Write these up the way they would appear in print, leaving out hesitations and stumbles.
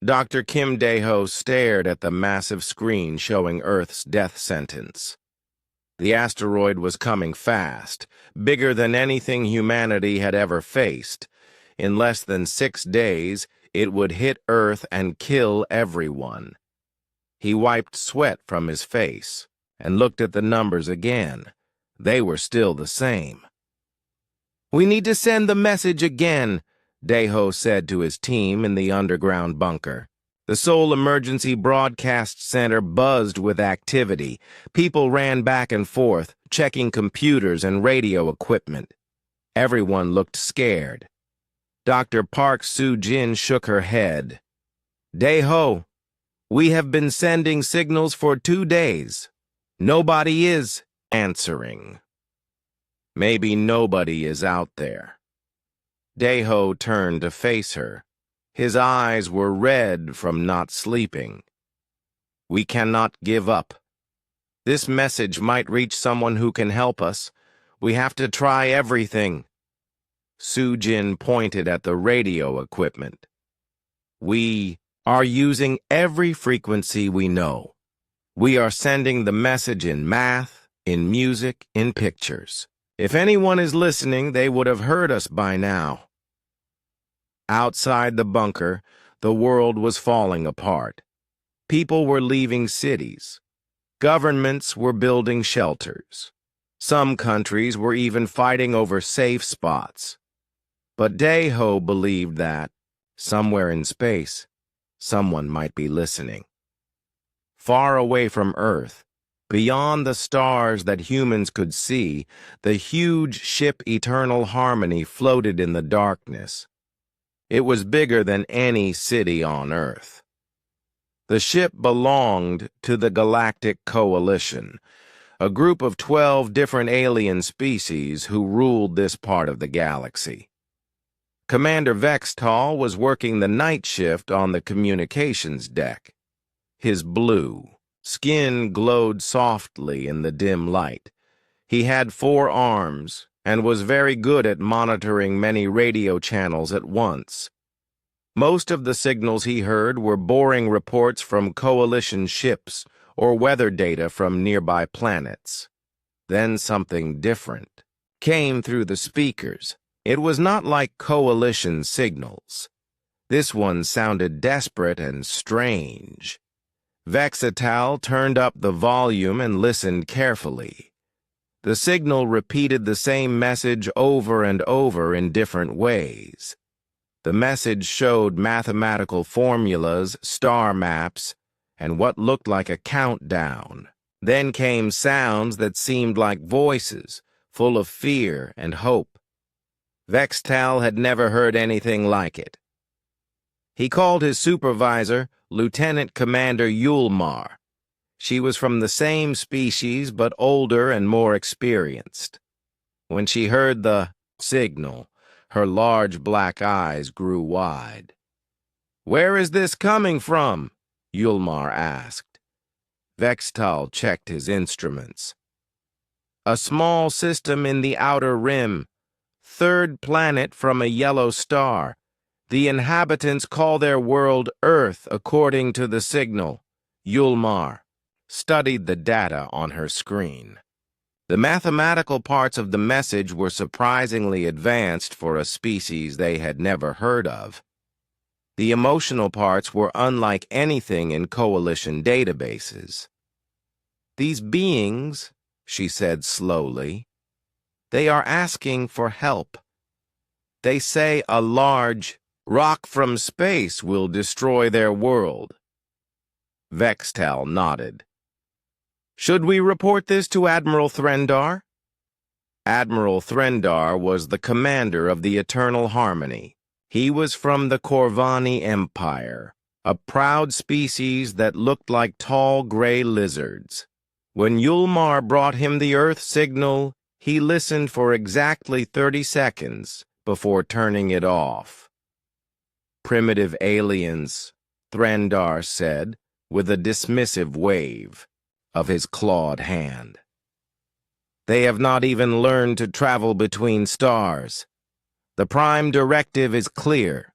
Dr. Kim Dae-ho stared at the massive screen showing Earth's death sentence. The asteroid was coming fast, bigger than anything humanity had ever faced. In less than 6 days, it would hit Earth and kill everyone. He wiped sweat from his face and looked at the numbers again. They were still the same. "We need to send the message again," Dae-ho said to his team in the underground bunker. The Seoul Emergency Broadcast Center buzzed with activity. People ran back and forth, checking computers and radio equipment. Everyone looked scared. Dr. Park Soo-jin shook her head. "Dae-ho, we have been sending signals for 2 days. Nobody is answering." "Maybe nobody is out there." Dae-ho turned to face her. His eyes were red from not sleeping. "We cannot give up. This message might reach someone who can help us. We have to try everything." Soo-jin pointed at the radio equipment. "We are using every frequency we know. We are sending the message in math, in music, in pictures. If anyone is listening, they would have heard us by now." Outside the bunker, the world was falling apart. People were leaving cities. Governments were building shelters. Some countries were even fighting over safe spots. But Dae-ho believed that, somewhere in space, someone might be listening. Far away from Earth, beyond the stars that humans could see, the huge ship Eternal Harmony floated in the darkness. It was bigger than any city on Earth. The ship belonged to the Galactic Coalition, a group of 12 different alien species who ruled this part of the galaxy. Commander Vextal was working the night shift on the communications deck. His blue skin glowed softly in the dim light. He had 4 arms and was very good at monitoring many radio channels at once. Most of the signals he heard were boring reports from Coalition ships or weather data from nearby planets. Then something different came through the speakers. It was not like Coalition signals. This one sounded desperate and strange. Vextal turned up the volume and listened carefully. The signal repeated the same message over and over in different ways. The message showed mathematical formulas, star maps, and what looked like a countdown. Then came sounds that seemed like voices, full of fear and hope. Vextal had never heard anything like it. He called his supervisor, Lieutenant Commander Yulmar. She was from the same species but older and more experienced. When she heard the signal, her large black eyes grew wide. "Where is this coming from?" Yulmar asked. Vextal checked his instruments. "A small system in the outer rim. 3rd planet from a yellow star. The inhabitants call their world Earth according to the signal." Yulmar studied the data on her screen. The mathematical parts of the message were surprisingly advanced for a species they had never heard of. The emotional parts were unlike anything in Coalition databases. "These beings," she said slowly, "they are asking for help. They say a large rock from space will destroy their world." Vextal nodded. "Should we report this to Admiral Threndar?" Admiral Threndar was the commander of the Eternal Harmony. He was from the Corvani Empire, a proud species that looked like tall gray lizards. When Yulmar brought him the Earth signal, he listened for exactly 30 seconds before turning it off. "Primitive aliens," Threndar said, with a dismissive wave of his clawed hand. "They have not even learned to travel between stars. The Prime Directive is clear.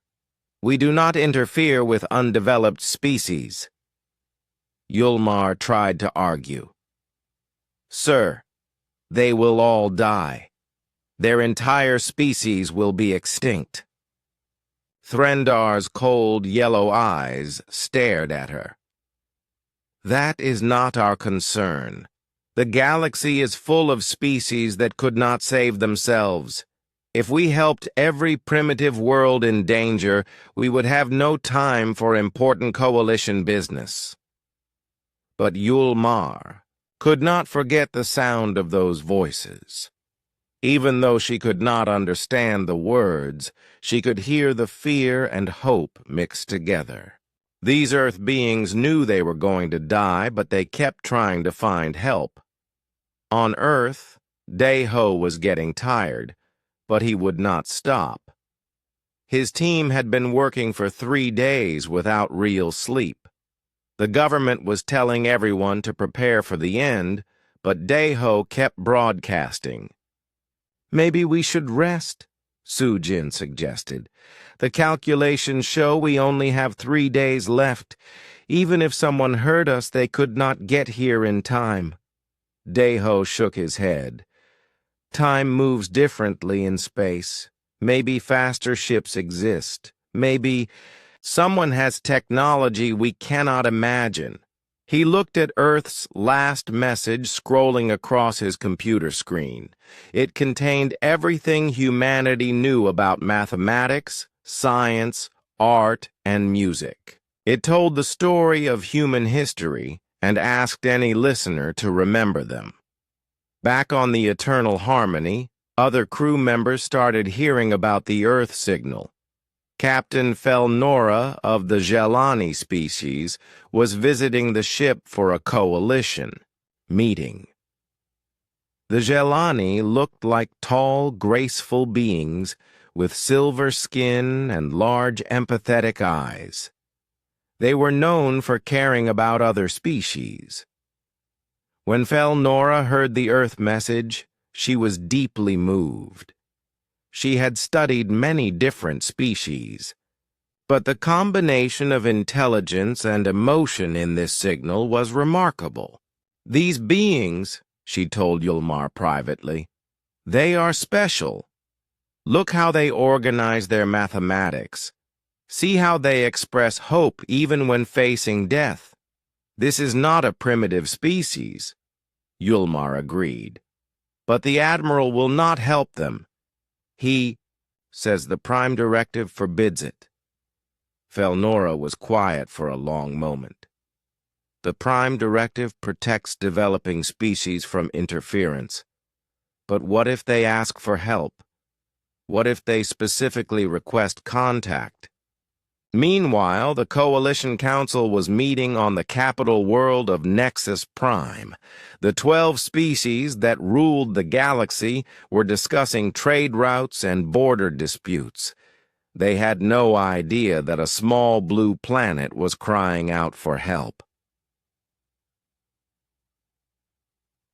We do not interfere with undeveloped species. Yulmar tried to argue. Sir, they will all die. Their entire species will be extinct. Threndar's cold yellow eyes stared at her. That is not our concern. The galaxy is full of species that could not save themselves. If we helped every primitive world in danger, we would have no time for important coalition business. But Yulmar could not forget the sound of those voices. Even though she could not understand the words, she could hear the fear and hope mixed together. These Earth beings knew they were going to die, but they kept trying to find help. On Earth, Dayho was getting tired, but he would not stop. His team had been working for 3 days without real sleep. The government was telling everyone to prepare for the end, but Dayho kept broadcasting. Maybe we should rest, Sujin suggested. The calculations show we only have 3 days left. Even if someone heard us, they could not get here in time. Dayho shook his head. Time moves differently in space. Maybe faster ships exist. Maybe someone has technology we cannot imagine. He looked at Earth's last message scrolling across his computer screen. It contained everything humanity knew about mathematics, science, art, and music. It told the story of human history and asked any listener to remember them. Back on the Eternal Harmony, other crew members started hearing about the Earth signal. Captain Felnora of the Jelani species was visiting the ship for a coalition meeting. The Jelani looked like tall, graceful beings with silver skin and large, empathetic eyes. They were known for caring about other species. When Felnora heard the Earth message, she was deeply moved. She had studied many different species, but the combination of intelligence and emotion in this signal was remarkable. These beings, she told Yulmar privately, they are special. Look how they organize their mathematics. See how they express hope even when facing death. This is not a primitive species, Yulmar agreed. But the Admiral will not help them. He says the Prime Directive forbids it. Felnora was quiet for a long moment. The Prime Directive protects developing species from interference. But what if they ask for help? What if they specifically request contact? Meanwhile, the Coalition Council was meeting on the capital world of Nexus Prime. The 12 species that ruled the galaxy were discussing trade routes and border disputes. They had no idea that a small blue planet was crying out for help.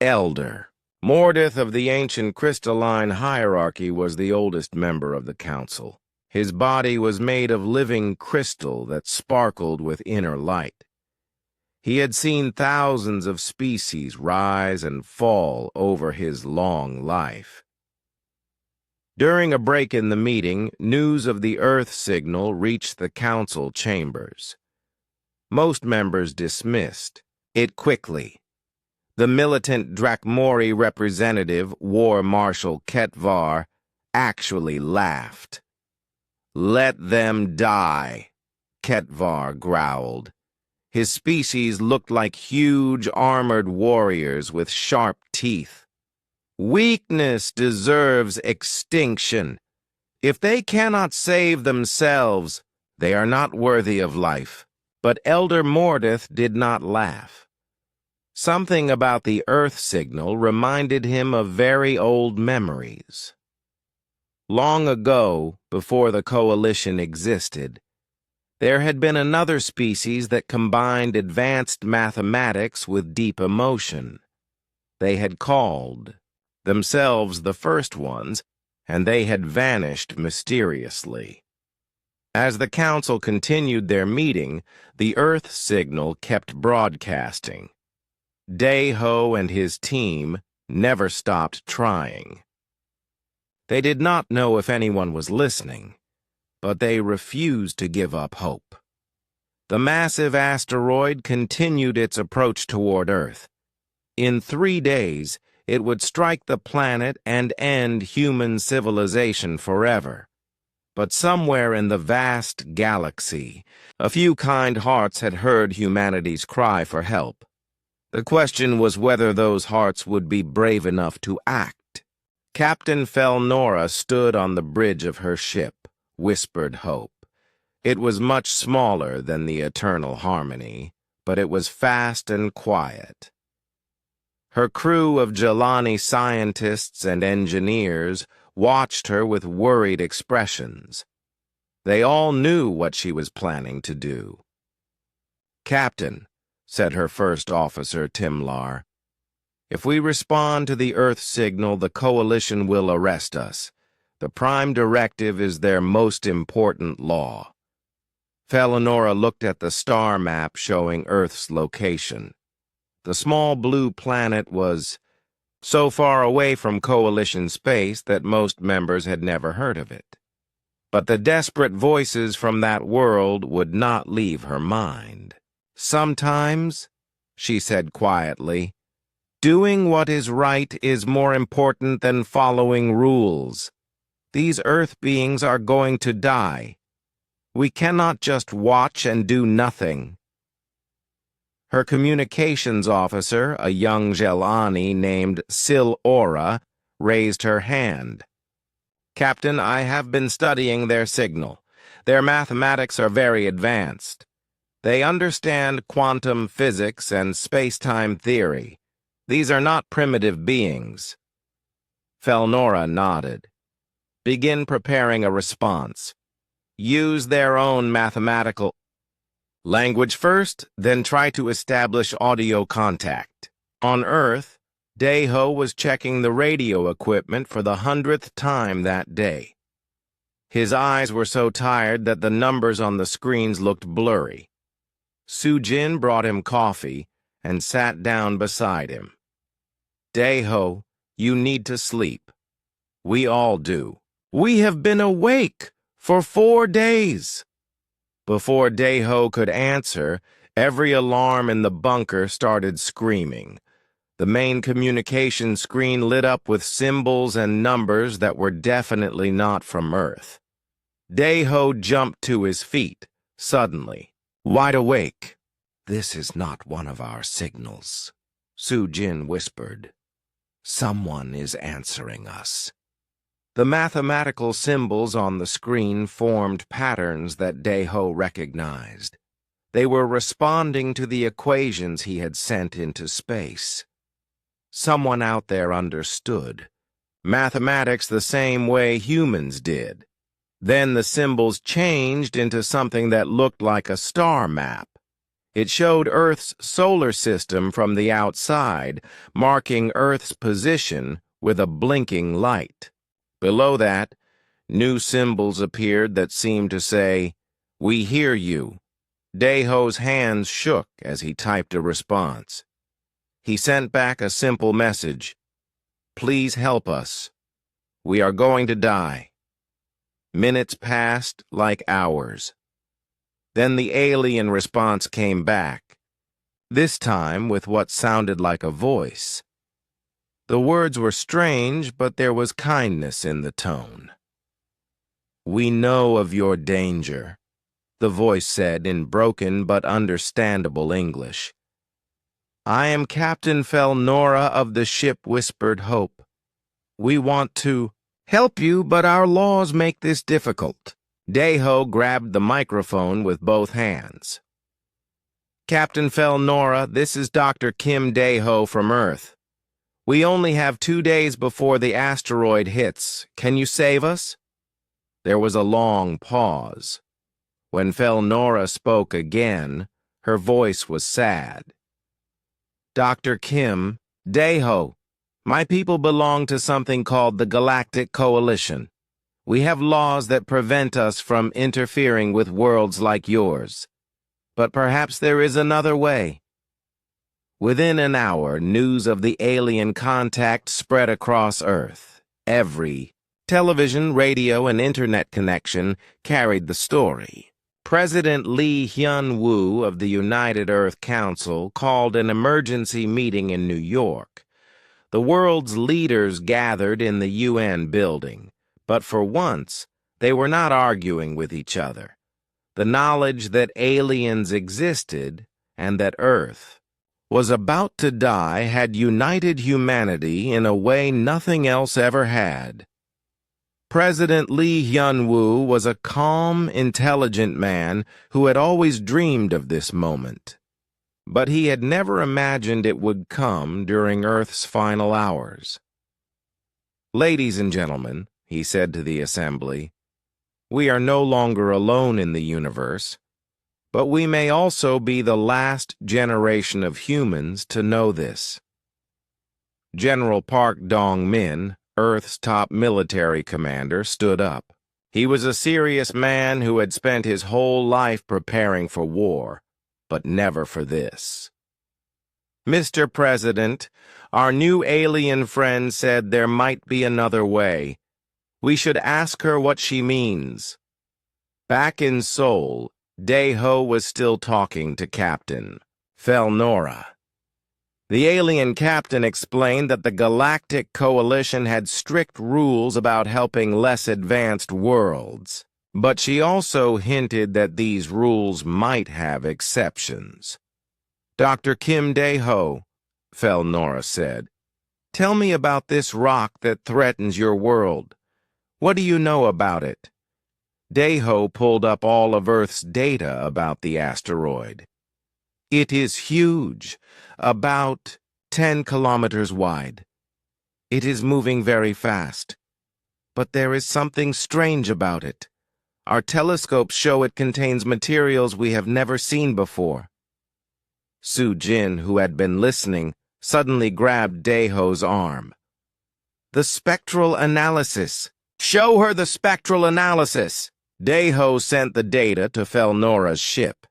Elder. Mordith of the ancient crystalline hierarchy was the oldest member of the council. His body was made of living crystal that sparkled with inner light. He had seen thousands of species rise and fall over his long life. During a break in the meeting, news of the Earth signal reached the council chambers. Most members dismissed it quickly. The militant Drakmori representative, War Marshal Ketvar, actually laughed. "Let them die," Ketvar growled. His species looked like huge armored warriors with sharp teeth. Weakness deserves extinction. If they cannot save themselves, they are not worthy of life. But Elder Mordith did not laugh. Something about the Earth signal reminded him of very old memories. Long ago, before the Coalition existed, there had been another species that combined advanced mathematics with deep emotion. They had called themselves the first ones, and they had vanished mysteriously. As the council continued their meeting, the Earth signal kept broadcasting. Day-Ho and his team never stopped trying. They did not know if anyone was listening, but they refused to give up hope. The massive asteroid continued its approach toward Earth. In 3 days, it would strike the planet and end human civilization forever. But somewhere in the vast galaxy, a few kind hearts had heard humanity's cry for help. The question was whether those hearts would be brave enough to act. Captain Felnora stood on the bridge of her ship, whispered hope. It was much smaller than the Eternal Harmony, but it was fast and quiet. Her crew of Jelani scientists and engineers watched her with worried expressions. They all knew what she was planning to do. "Captain," said her first officer, Timlar, "if we respond to the Earth signal, the Coalition will arrest us. The Prime Directive is their most important law." Felonora looked at the star map showing Earth's location. The small blue planet was so far away from Coalition space that most members had never heard of it. But the desperate voices from that world would not leave her mind. "Sometimes," she said quietly, "doing what is right is more important than following rules. These Earth beings are going to die. We cannot just watch and do nothing." Her communications officer, a young Jelani named Sil-Ora, raised her hand. "Captain, I have been studying their signal. Their mathematics are very advanced. They understand quantum physics and space-time theory. These are not primitive beings." Felnora nodded. "Begin preparing a response. Use their own mathematical language first, then try to establish audio contact." On Earth, Day-Ho was checking the radio equipment for the 100th time that day. His eyes were so tired that the numbers on the screens looked blurry. Sujin brought him coffee and sat down beside him. "Day-Ho, you need to sleep. We all do. We have been awake for 4 days." Before Day-Ho could answer, every alarm in the bunker started screaming. The main communication screen lit up with symbols and numbers that were definitely not from Earth. Day-Ho jumped to his feet, suddenly, wide awake. "This is not one of our signals," Sujin whispered. "Someone is answering us." The mathematical symbols on the screen formed patterns that Day-Ho recognized. They were responding to the equations he had sent into space. Someone out there understood mathematics the same way humans did. Then the symbols changed into something that looked like a star map. It showed Earth's solar system from the outside, marking Earth's position with a blinking light. Below that, new symbols appeared that seemed to say, "We hear you." Day-Ho's hands shook as he typed a response. He sent back a simple message: "Please help us. We are going to die." Minutes passed like hours. Then the alien response came back, this time with what sounded like a voice. The words were strange, but there was kindness in the tone. "We know of your danger," the voice said in broken but understandable English. "I am Captain Felnora of the ship Whispered Hope. We want to help you, but our laws make this difficult." Day-Ho grabbed the microphone with both hands. "Captain Felnora, this is Dr. Kim Day-Ho from Earth. We only have 2 days before the asteroid hits. Can you save us?" There was a long pause. When Felnora spoke again, her voice was sad. "Dr. Kim, Day-Ho, my people belong to something called the Galactic Coalition. We have laws that prevent us from interfering with worlds like yours. But perhaps there is another way. Within an hour, news of the alien contact spread across Earth. Every television, radio, and internet connection carried the story. President Lee Hyun-woo of the United Earth Council called an emergency meeting in New York. The world's leaders gathered in the UN building, but for once, they were not arguing with each other. The knowledge that aliens existed and that Earth was about to die had united humanity in a way nothing else ever had. President Lee Hyun-woo was a calm, intelligent man who had always dreamed of this moment. But he had never imagined it would come during Earth's final hours. "Ladies and gentlemen," he said to the assembly, "we are no longer alone in the universe, but we may also be the last generation of humans to know this." General Park Dong-min, Earth's top military commander, stood up. He was a serious man who had spent his whole life preparing for war, but never for this. "Mr. President, our new alien friend said there might be another way. We should ask her what she means." Back in Seoul, Dae-ho was still talking to Captain Felnora. The alien captain explained that the Galactic Coalition had strict rules about helping less advanced worlds, but she also hinted that these rules might have exceptions. "Dr. Kim Dae-ho," Felnora said, "tell me about this rock that threatens your world. What do you know about it?" Dae-ho pulled up all of Earth's data about the asteroid. "It is huge, about 10 kilometers wide. It is moving very fast. But there is something strange about it. Our telescopes show it contains materials we have never seen before." Soo-jin, who had been listening, suddenly grabbed Dae-ho's arm. "The spectral analysis. Show her the spectral analysis." Dae-ho sent the data to Felnora's ship.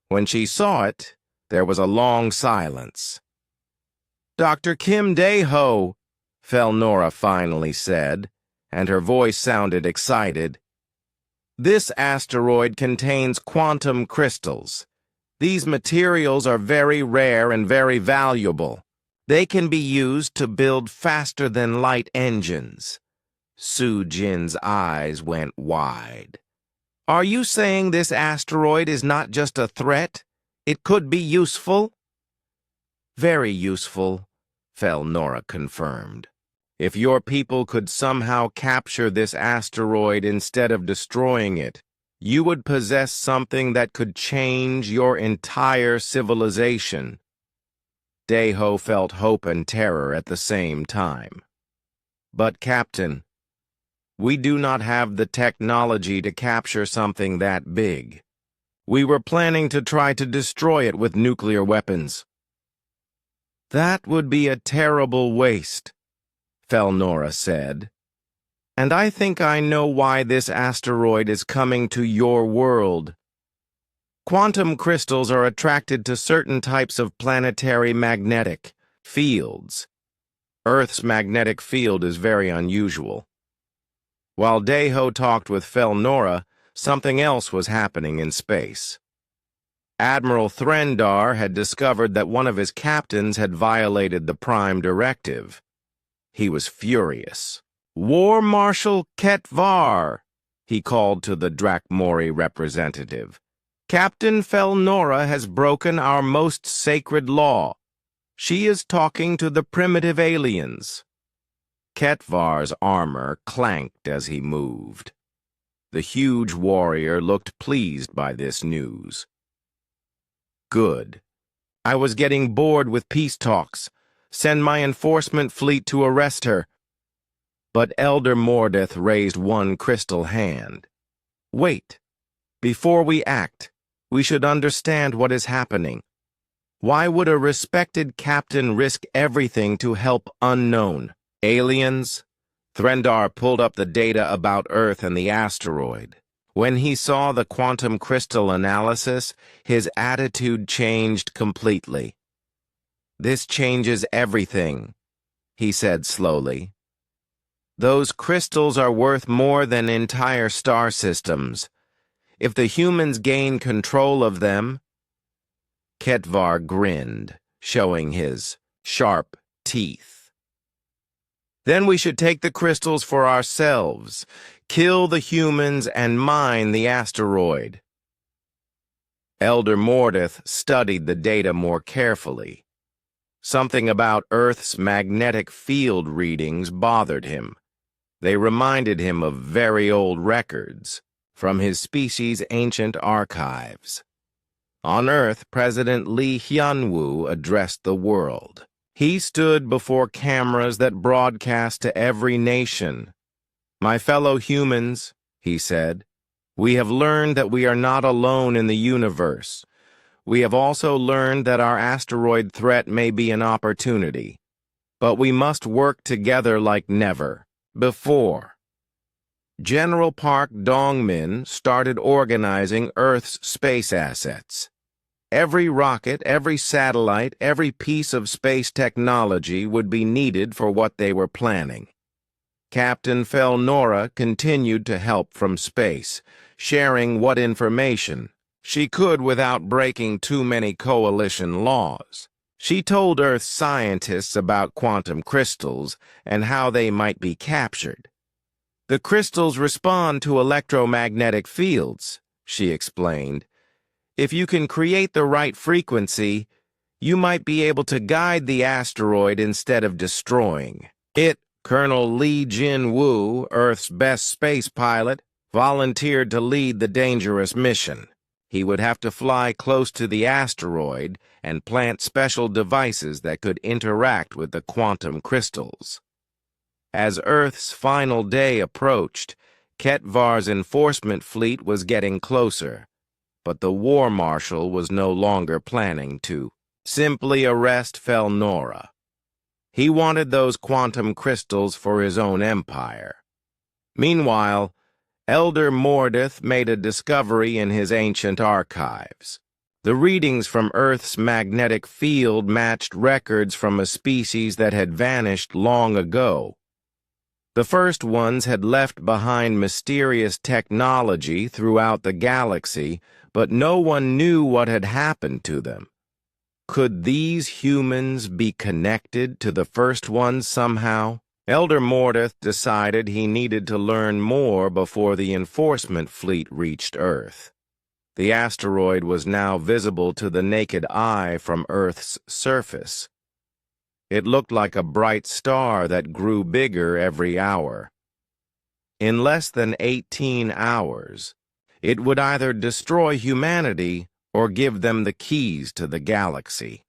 When she saw it, there was a long silence. "Dr. Kim Dae-ho," Felnora finally said, and her voice sounded excited. "This asteroid contains quantum crystals. These materials are very rare and very valuable. They can be used to build faster-than-light engines." Soo-jin's eyes went wide. "Are you saying this asteroid is not just a threat? It could be useful?" "Very useful," Felnora confirmed. "If your people could somehow capture this asteroid instead of destroying it, you would possess something that could change your entire civilization." Dae-ho felt hope and terror at the same time. "But, Captain, we do not have the technology to capture something that big. We were planning to try to destroy it with nuclear weapons." "That would be a terrible waste," Felnora said. "And I think I know why this asteroid is coming to your world. Quantum crystals are attracted to certain types of planetary magnetic fields. Earth's magnetic field is very unusual." While Dae-ho talked with Felnora, something else was happening in space. Admiral Threndar had discovered that one of his captains had violated the Prime Directive. He was furious. "War Marshal Ketvar," he called to the Drakmori representative. "Captain Felnora has broken our most sacred law. She is talking to the primitive aliens." Ketvar's armor clanked as he moved. The huge warrior looked pleased by this news. "Good. I was getting bored with peace talks. Send my enforcement fleet to arrest her." But Elder Mordeth raised one crystal hand. "Wait. Before we act, we should understand what is happening. Why would a respected captain risk everything to help unknown aliens? Threndar pulled up the data about Earth and the asteroid. When he saw the quantum crystal analysis, his attitude changed completely. "This changes everything," he said slowly. "Those crystals are worth more than entire star systems. If the humans gain control of them—" Ketvar grinned, showing his sharp teeth. "Then we should take the crystals for ourselves, kill the humans, and mine the asteroid." Elder Mordeth studied the data more carefully. Something about Earth's magnetic field readings bothered him. They reminded him of very old records from his species' ancient archives. On Earth, President Lee Hyun-woo addressed the world. He stood before cameras that broadcast to every nation. "My fellow humans," he said, "we have learned that we are not alone in the universe. We have also learned that our asteroid threat may be an opportunity. But we must work together like never before." General Park Dong-min started organizing Earth's space assets. Every rocket, every satellite, every piece of space technology would be needed for what they were planning. Captain Felnora continued to help from space, sharing what information she could without breaking too many coalition laws. She told Earth scientists about quantum crystals and how they might be captured. "The crystals respond to electromagnetic fields," she explained. "If you can create the right frequency, you might be able to guide the asteroid instead of destroying it." Colonel Lee Jin-woo, Earth's best space pilot, volunteered to lead the dangerous mission. He would have to fly close to the asteroid and plant special devices that could interact with the quantum crystals. As Earth's final day approached, Ketvar's enforcement fleet was getting closer, but the war marshal was no longer planning to simply arrest Felnora. He wanted those quantum crystals for his own empire. Meanwhile, Elder Mordeth made a discovery in his ancient archives. The readings from Earth's magnetic field matched records from a species that had vanished long ago. The first ones had left behind mysterious technology throughout the galaxy, but no one knew what had happened to them. Could these humans be connected to the first ones somehow? Elder Mordeth decided he needed to learn more before the enforcement fleet reached Earth. The asteroid was now visible to the naked eye from Earth's surface. It looked like a bright star that grew bigger every hour. In less than 18 hours, it would either destroy humanity or give them the keys to the galaxy.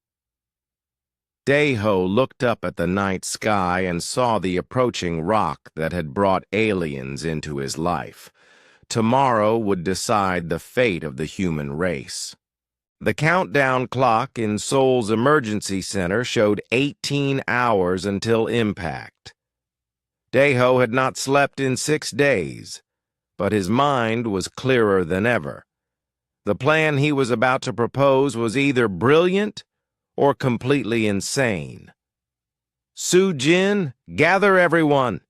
Daeho looked up at the night sky and saw the approaching rock that had brought aliens into his life. Tomorrow would decide the fate of the human race. The countdown clock in Seoul's emergency center showed 18 hours until impact. Daeho had not slept in 6 days, but his mind was clearer than ever. The plan he was about to propose was either brilliant or completely insane. "Soo-jin, gather everyone,"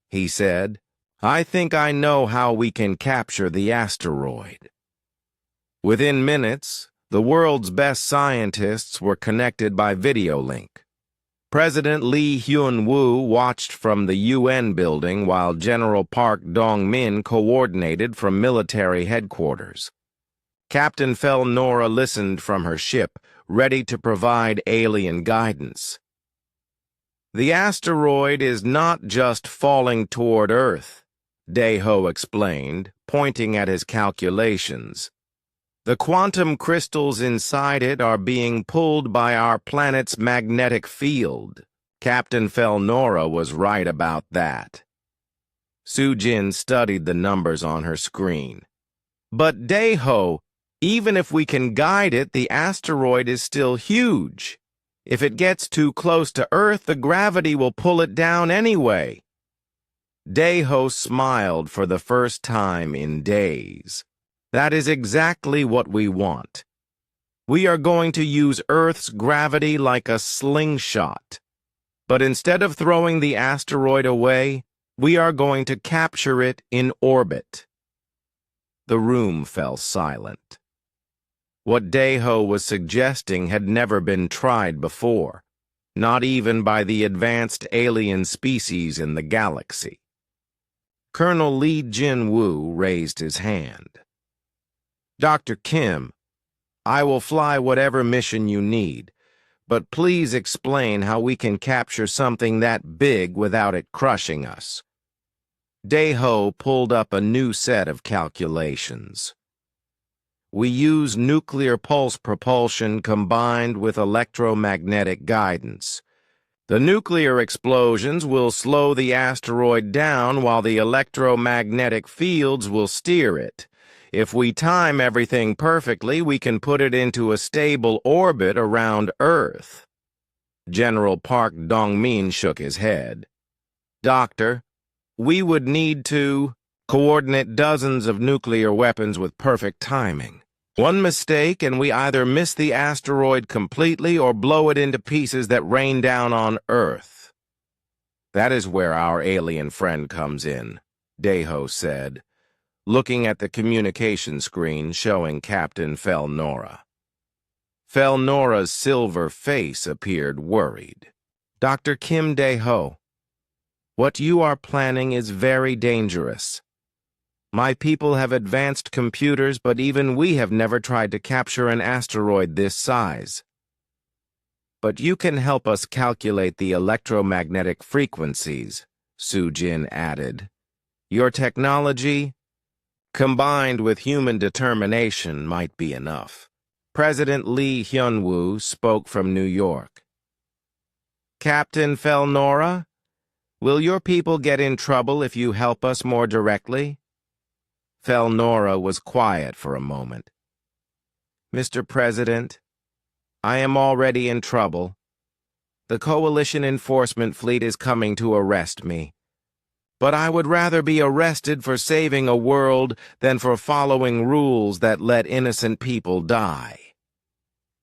he said. "I think I know how we can capture the asteroid." Within minutes, the world's best scientists were connected by video link. President Lee Hyun-woo watched from the UN building while General Park Dong-min coordinated from military headquarters. Captain Felnora listened from her ship, ready to provide alien guidance. "The asteroid is not just falling toward Earth," Daeho explained, pointing at his calculations. "The quantum crystals inside it are being pulled by our planet's magnetic field." Captain Felnora was right about that. Soo-jin studied the numbers on her screen. "But Daeho, even if we can guide it, the asteroid is still huge. If it gets too close to Earth, the gravity will pull it down anyway." Daeho smiled for the first time in days. That is exactly what we want. We are going to use Earth's gravity like a slingshot. But instead of throwing the asteroid away, we are going to capture it in orbit. The room fell silent. What Daeho was suggesting had never been tried before, not even by the advanced alien species in the galaxy. Colonel Lee Jin-woo raised his hand. Dr. Kim, I will fly whatever mission you need, but please explain how we can capture something that big without it crushing us. Daeho pulled up a new set of calculations. We use nuclear pulse propulsion combined with electromagnetic guidance. The nuclear explosions will slow the asteroid down while the electromagnetic fields will steer it. If we time everything perfectly, we can put it into a stable orbit around Earth. General Park Dong-min shook his head. Doctor, we would need to coordinate dozens of nuclear weapons with perfect timing. One mistake and we either miss the asteroid completely or blow it into pieces that rain down on Earth. That is where our alien friend comes in, Daeho said, looking at the communication screen showing Captain Felnora. Felnora's silver face appeared worried. Dr. Kim Daeho, what you are planning is very dangerous. My people have advanced computers, but even we have never tried to capture an asteroid this size. But you can help us calculate the electromagnetic frequencies, Soo-jin added. Your technology, combined with human determination, might be enough. President Lee Hyun-woo spoke from New York. Captain Felnora, will your people get in trouble if you help us more directly? Felnora was quiet for a moment. Mr. President, I am already in trouble. The Coalition Enforcement Fleet is coming to arrest me. But I would rather be arrested for saving a world than for following rules that let innocent people die.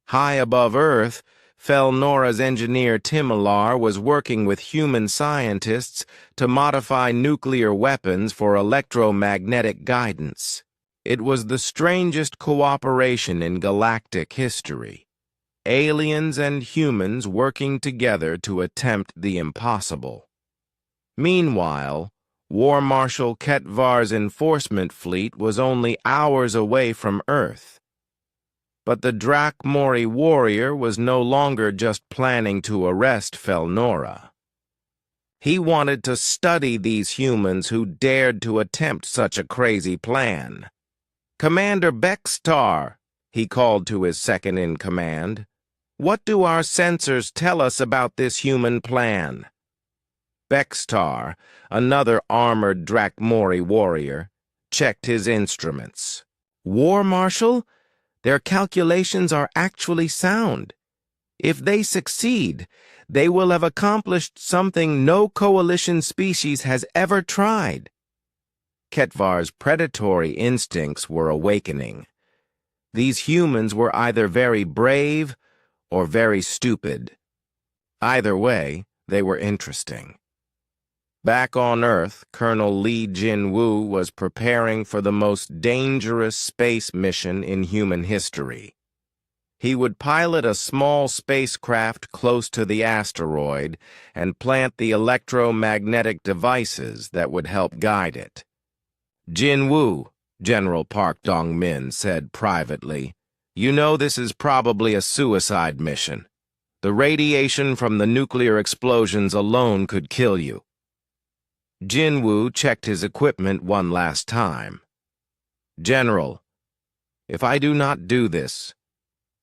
High above Earth, Felnora's engineer Timilar was working with human scientists to modify nuclear weapons for electromagnetic guidance. It was the strangest cooperation in galactic history. Aliens and humans working together to attempt the impossible. Meanwhile, War Marshal Ketvar's enforcement fleet was only hours away from Earth. But the Drakmori warrior was no longer just planning to arrest Felnora. He wanted to study these humans who dared to attempt such a crazy plan. Commander Beckstar, he called to his second-in-command, what do our sensors tell us about this human plan? Beckstar, another armored Drakmori warrior, checked his instruments. War Marshal? Their calculations are actually sound. If they succeed, they will have accomplished something no coalition species has ever tried. Ketvar's predatory instincts were awakening. These humans were either very brave or very stupid. Either way, they were interesting. Back on Earth, Colonel Lee Jin-woo was preparing for the most dangerous space mission in human history. He would pilot a small spacecraft close to the asteroid and plant the electromagnetic devices that would help guide it. Jin-woo, General Park Dong-min said privately, you know this is probably a suicide mission. The radiation from the nuclear explosions alone could kill you. Jin-woo checked his equipment one last time. General, if I do not do this,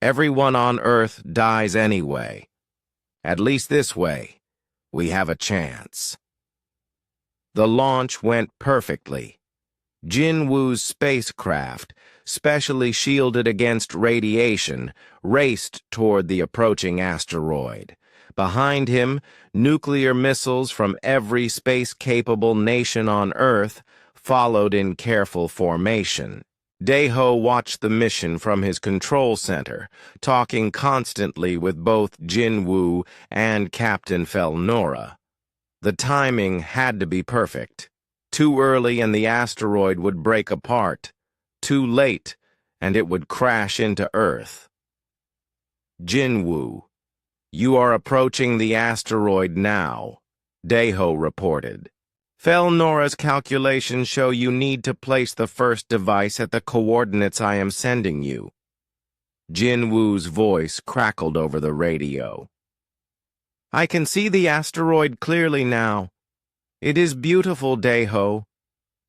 everyone on Earth dies anyway. At least this way, we have a chance. The launch went perfectly. Jin-woo's spacecraft, specially shielded against radiation, raced toward the approaching asteroid. Behind him, nuclear missiles from every space-capable nation on Earth followed in careful formation. Daeho watched the mission from his control center, talking constantly with both Jinwoo and Captain Felnora. The timing had to be perfect. Too early and the asteroid would break apart. Too late, and it would crash into Earth. Jinwoo, you are approaching the asteroid now, Daeho reported. Felnora's calculations show you need to place the first device at the coordinates I am sending you. Jinwoo's voice crackled over the radio. I can see the asteroid clearly now. It is beautiful, Daeho.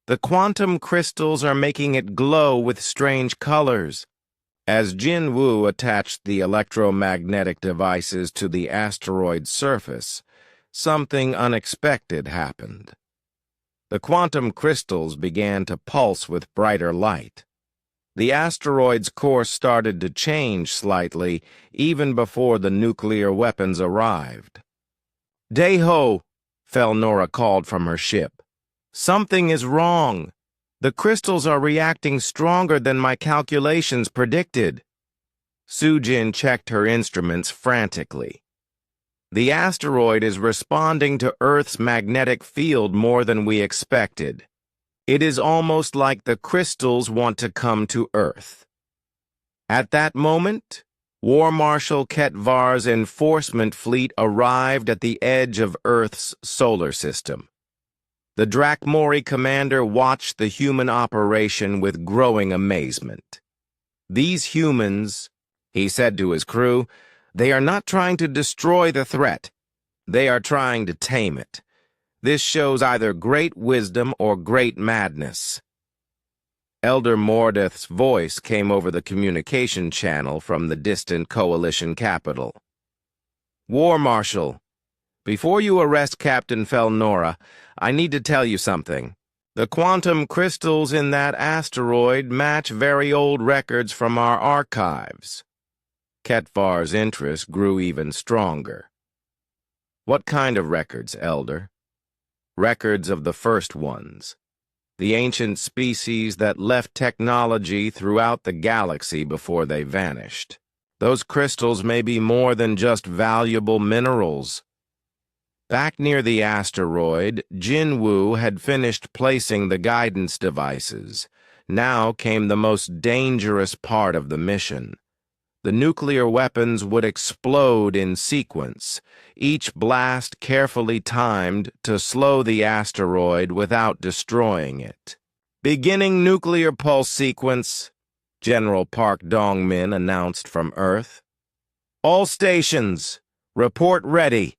The quantum crystals are making it glow with strange colors. As Jinwoo attached the electromagnetic devices to the asteroid's surface, something unexpected happened. The quantum crystals began to pulse with brighter light. The asteroid's course started to change slightly even before the nuclear weapons arrived. Daeho, Felnora called from her ship. Something is wrong. The crystals are reacting stronger than my calculations predicted. Sujin checked her instruments frantically. The asteroid is responding to Earth's magnetic field more than we expected. It is almost like the crystals want to come to Earth. At that moment, War Marshal Ketvar's enforcement fleet arrived at the edge of Earth's solar system. The Drakmori commander watched the human operation with growing amazement. These humans, he said to his crew, they are not trying to destroy the threat. They are trying to tame it. This shows either great wisdom or great madness. Elder Mordeth's voice came over the communication channel from the distant coalition capital. War Marshal, before you arrest Captain Felnora, I need to tell you something. The quantum crystals in that asteroid match very old records from our archives. Ketvar's interest grew even stronger. What kind of records, Elder? Records of the first ones. The ancient species that left technology throughout the galaxy before they vanished. Those crystals may be more than just valuable minerals. Back near the asteroid, Jinwoo had finished placing the guidance devices. Now came the most dangerous part of the mission. The nuclear weapons would explode in sequence, each blast carefully timed to slow the asteroid without destroying it. Beginning nuclear pulse sequence, General Park Dongmin announced from Earth. All stations, report ready.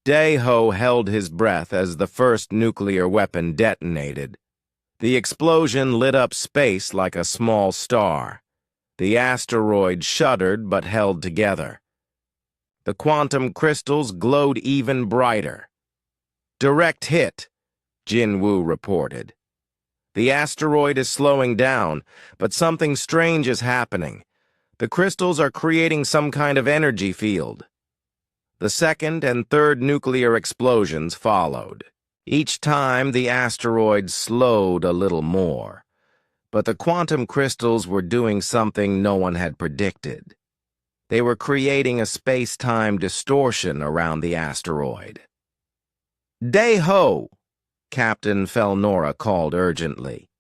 Daeho held his breath as the first nuclear weapon detonated. The explosion lit up space like a small star. The asteroid shuddered but held together. The quantum crystals glowed even brighter. Direct hit, Jinwoo reported. The asteroid is slowing down, but something strange is happening. The crystals are creating some kind of energy field. The second and third nuclear explosions followed. Each time the asteroid slowed a little more. But the quantum crystals were doing something no one had predicted. They were creating a space-time distortion around the asteroid. Daeho, Captain Felnora called urgently.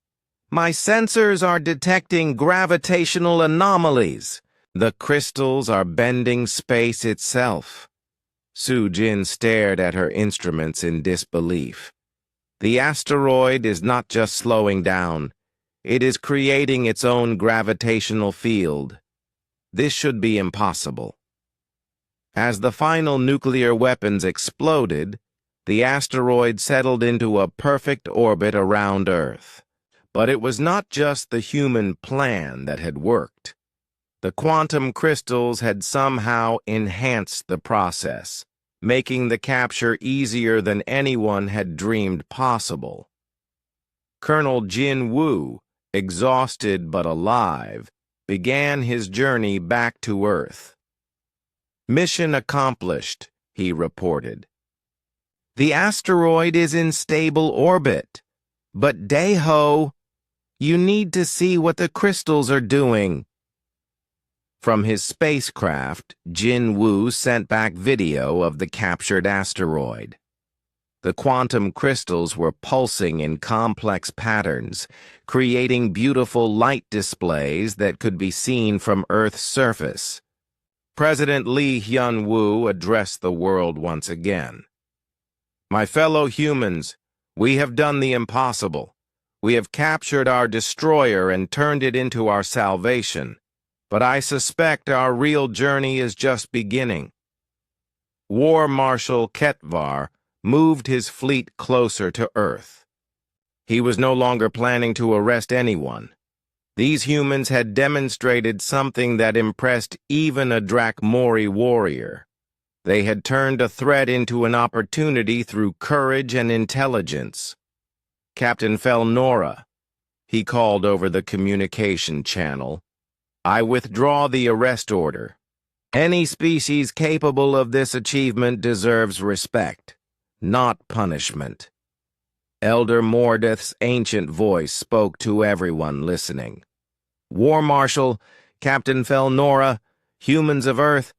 My sensors are detecting gravitational anomalies. The crystals are bending space itself. Sujin stared at her instruments in disbelief. The asteroid is not just slowing down. It is creating its own gravitational field. This should be impossible. As the final nuclear weapons exploded, the asteroid settled into a perfect orbit around Earth. But it was not just the human plan that had worked. The quantum crystals had somehow enhanced the process, making the capture easier than anyone had dreamed possible. Colonel Jinwoo, exhausted but alive, began his journey back to Earth. "Mission accomplished," he reported. "The asteroid is in stable orbit. But Daeho, you need to see what the crystals are doing." From his spacecraft, Jin Woo sent back video of the captured asteroid. The quantum crystals were pulsing in complex patterns, creating beautiful light displays that could be seen from Earth's surface. President Lee Hyun-woo addressed the world once again. "My fellow humans, we have done the impossible. We have captured our destroyer and turned it into our salvation. But I suspect our real journey is just beginning." War Marshal Ketvar moved his fleet closer to Earth. He was no longer planning to arrest anyone. These humans had demonstrated something that impressed even a Drakmori warrior. They had turned a threat into an opportunity through courage and intelligence. "Captain Felnora," he called over the communication channel, "I withdraw the arrest order. Any species capable of this achievement deserves respect, not punishment." Elder Mordeth's ancient voice spoke to everyone listening. "War Marshal, Captain Felnora, humans of Earth,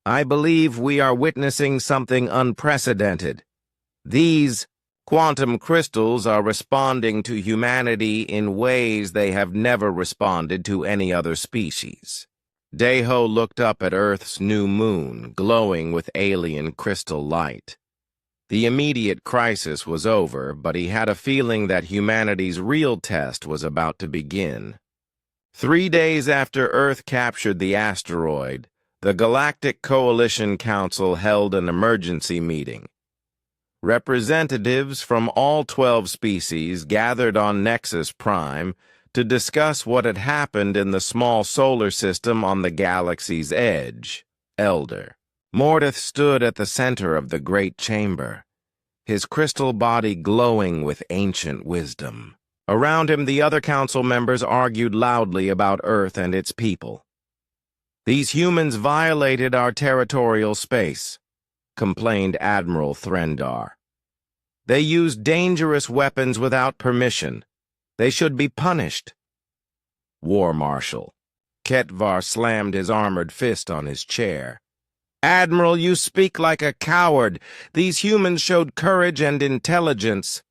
I believe we are witnessing something unprecedented. These quantum crystals are responding to humanity in ways they have never responded to any other species." Daeho looked up at Earth's new moon, glowing with alien crystal light. The immediate crisis was over, but he had a feeling that humanity's real test was about to begin. 3 days after Earth captured the asteroid, the Galactic Coalition Council held an emergency meeting. Representatives from all 12 species gathered on Nexus Prime to discuss what had happened in the small solar system on the galaxy's edge. Elder Mordeth stood at the center of the great chamber, his crystal body glowing with ancient wisdom. Around him, the other council members argued loudly about Earth and its people. "These humans violated our territorial space," complained Admiral Threndar. "They used dangerous weapons without permission. They should be punished." War Marshal Ketvar slammed his armored fist on his chair. "Admiral, you speak like a coward. These humans showed courage and intelligence.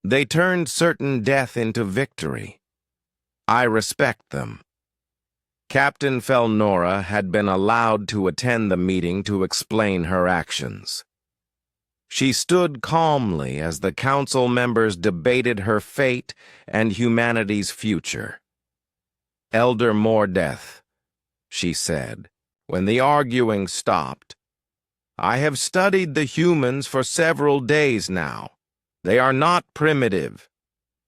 They turned certain death into victory. I respect them." Captain Felnora had been allowed to attend the meeting to explain her actions. She stood calmly as the council members debated her fate and humanity's future. "Elder Mordeth," she said, when the arguing stopped, "I have studied the humans for several days now. They are not primitive.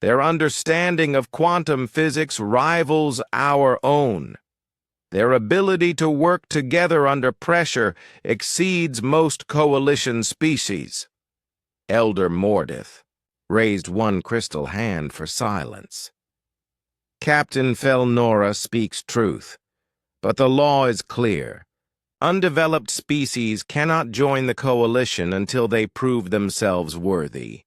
Their understanding of quantum physics rivals our own. Their ability to work together under pressure exceeds most coalition species." Elder Mordeth raised one crystal hand for silence. "Captain Felnora speaks truth, but the law is clear. Undeveloped species cannot join the coalition until they prove themselves worthy."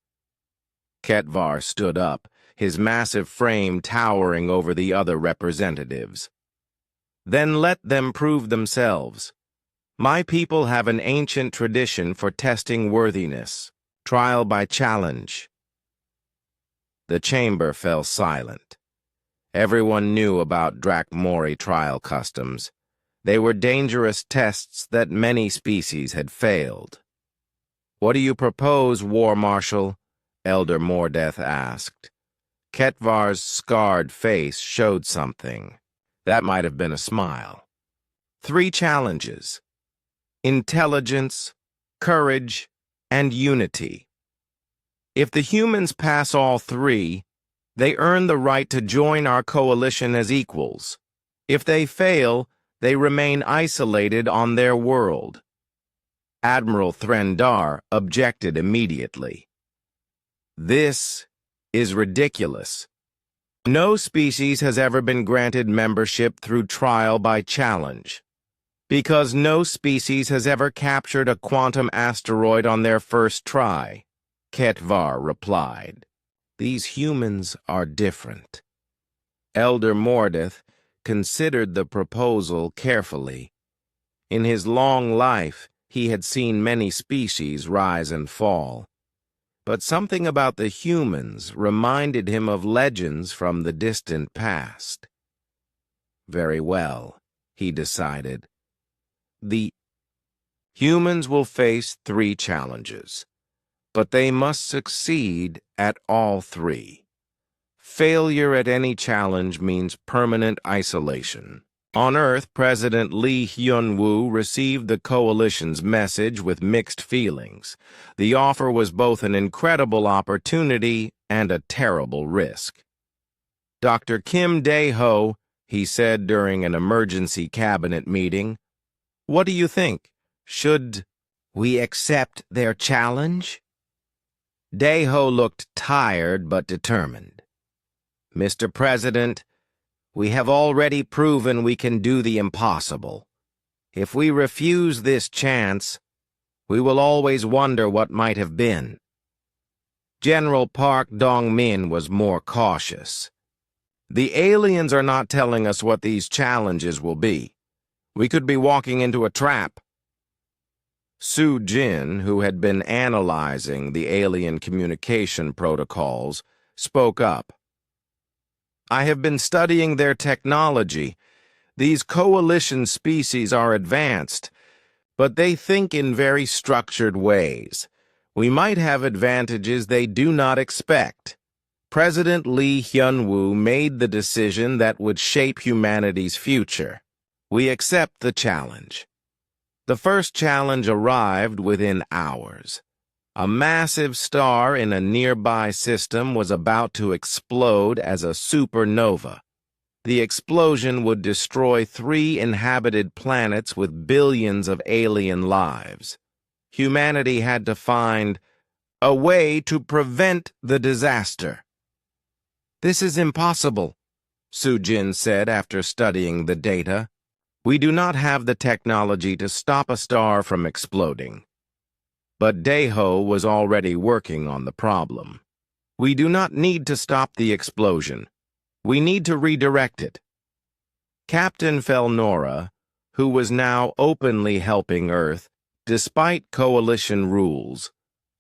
Ketvar stood up, his massive frame towering over the other representatives. "Then let them prove themselves. My people have an ancient tradition for testing worthiness, trial by challenge." The chamber fell silent. Everyone knew about Drakmori trial customs. They were dangerous tests that many species had failed. "What do you propose, War Marshal?" Elder Mordeth asked. Ketvar's scarred face showed something. That might have been a smile. 3 challenges: intelligence, courage, and unity. If the humans pass all 3, they earn the right to join our coalition as equals. If they fail, they remain isolated on their world. Admiral Threndar objected immediately. "This is ridiculous. No species has ever been granted membership through trial by challenge. Because no species has ever captured a quantum asteroid on their first try, Ketvar replied. These humans are different. Elder Mordeth considered the proposal carefully. In his long life, he had seen many species rise and fall. But something about the humans reminded him of legends from the distant past. Very well, he decided. The humans will face 3 challenges, but they must succeed at all 3. Failure at any challenge means permanent isolation. On Earth, President Lee Hyun-woo received the coalition's message with mixed feelings. The offer was both an incredible opportunity and a terrible risk. Dr. Kim Dae-ho, he said during an emergency cabinet meeting, "What do you think? Should we accept their challenge?" Dae-ho looked tired but determined. "Mr. President, we have already proven we can do the impossible. If we refuse this chance, we will always wonder what might have been." General Park Dong-min was more cautious. "The aliens are not telling us what these challenges will be. We could be walking into a trap." Soo Jin, who had been analyzing the alien communication protocols, spoke up. "I have been studying their technology. These coalition species are advanced, but they think in very structured ways. We might have advantages they do not expect." President Lee Hyun-woo made the decision that would shape humanity's future. "We accept the challenge." The first challenge arrived within hours. A massive star in a nearby system was about to explode as a supernova. The explosion would destroy 3 inhabited planets with billions of alien lives. Humanity had to find a way to prevent the disaster. "This is impossible," Soo Jin said after studying the data. "We do not have the technology to stop a star from exploding." But Dae-ho was already working on the problem. "We do not need to stop the explosion. We need to redirect it." Captain Felnora, who was now openly helping Earth, despite coalition rules,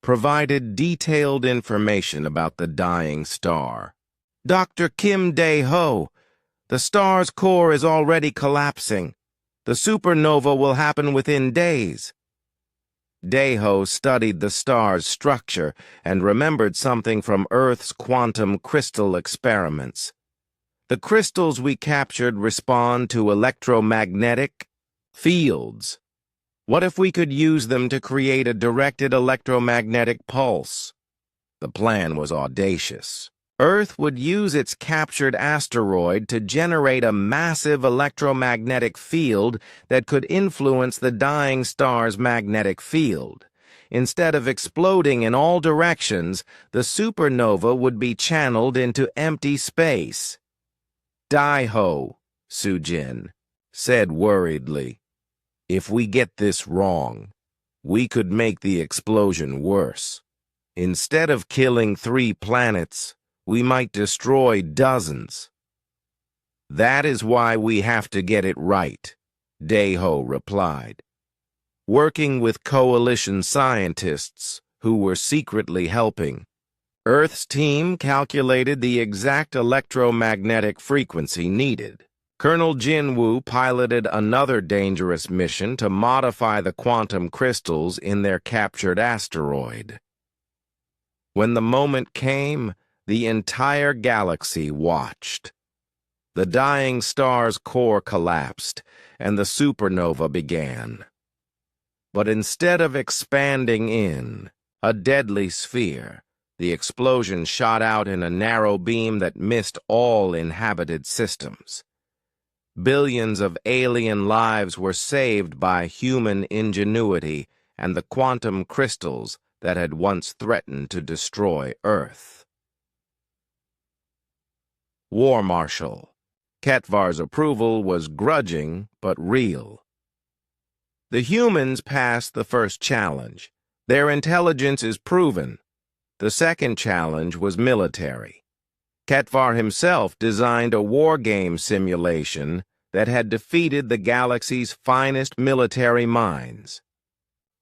provided detailed information about the dying star. "Dr. Kim Dae-ho, the star's core is already collapsing. The supernova will happen within days." Dae-ho studied the star's structure and remembered something from Earth's quantum crystal experiments. "The crystals we captured respond to electromagnetic fields. What if we could use them to create a directed electromagnetic pulse?" The plan was audacious. Earth would use its captured asteroid to generate a massive electromagnetic field that could influence the dying star's magnetic field. Instead of exploding in all directions, the supernova would be channeled into empty space. "Dae-ho," Soo Jin said worriedly, "if we get this wrong, we could make the explosion worse. Instead of killing 3 planets, we might destroy dozens." "That is why we have to get it right," Dae-ho replied. Working with coalition scientists who were secretly helping, Earth's team calculated the exact electromagnetic frequency needed. Colonel Jin-woo piloted another dangerous mission to modify the quantum crystals in their captured asteroid. When the moment came, the entire galaxy watched. The dying star's core collapsed, and the supernova began. But instead of expanding in a deadly sphere, the explosion shot out in a narrow beam that missed all inhabited systems. Billions of alien lives were saved by human ingenuity and the quantum crystals that had once threatened to destroy Earth. War Marshal. Ketvar's approval was grudging but real. The humans passed the first challenge. Their intelligence is proven. The second challenge was military. Ketvar himself designed a war game simulation that had defeated the galaxy's finest military minds.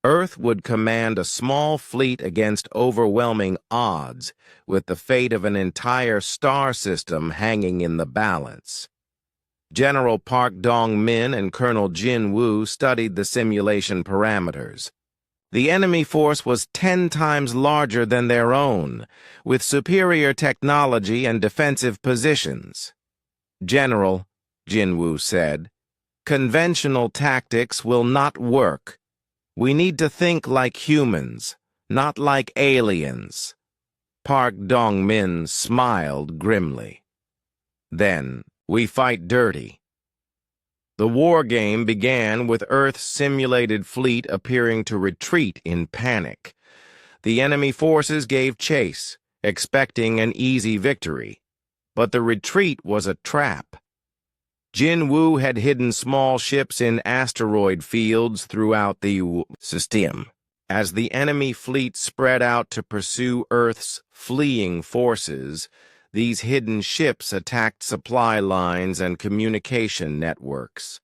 Earth would command a small fleet against overwhelming odds, with the fate of an entire star system hanging in the balance. General Park Dong-min and Colonel Jin Woo studied the simulation parameters. The enemy force was 10 times larger than their own, with superior technology and defensive positions. "General," Jin Woo said, "conventional tactics will not work. We need to think like humans, not like aliens." Park Dong-min smiled grimly. "Then we fight dirty." The war game began with Earth's simulated fleet appearing to retreat in panic. The enemy forces gave chase, expecting an easy victory. But the retreat was a trap. Jin Woo had hidden small ships in asteroid fields throughout the system. As the enemy fleet spread out to pursue Earth's fleeing forces, these hidden ships attacked supply lines and communication networks.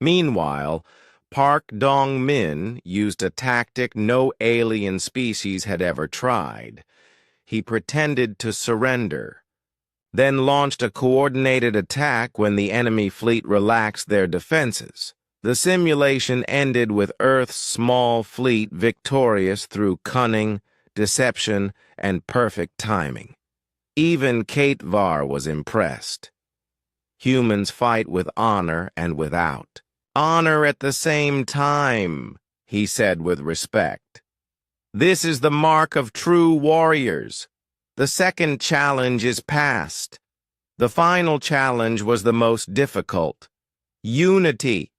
Meanwhile, Park Dong-min used a tactic no alien species had ever tried. He pretended to surrender, then launched a coordinated attack when the enemy fleet relaxed their defenses. The simulation ended with Earth's small fleet victorious through cunning, deception, and perfect timing. Even Ketvar was impressed. Humans fight with honor and without. "Honor at the same time," he said with respect. "This is the mark of true warriors. The second challenge is past. The final challenge was the most difficult. Unity.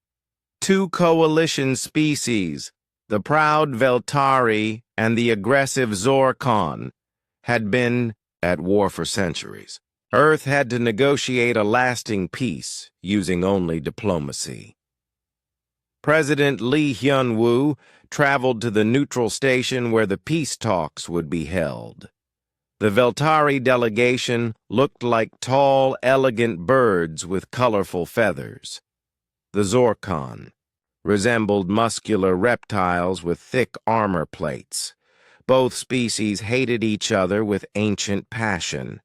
2 coalition species, the proud Veltari and the aggressive Zorkon, had been at war for centuries. Earth had to negotiate a lasting peace using only diplomacy. President Lee Hyun-woo traveled to the neutral station where the peace talks would be held. The Veltari delegation looked like tall, elegant birds with colorful feathers. The Zorkon resembled muscular reptiles with thick armor plates. Both species hated each other with ancient passion.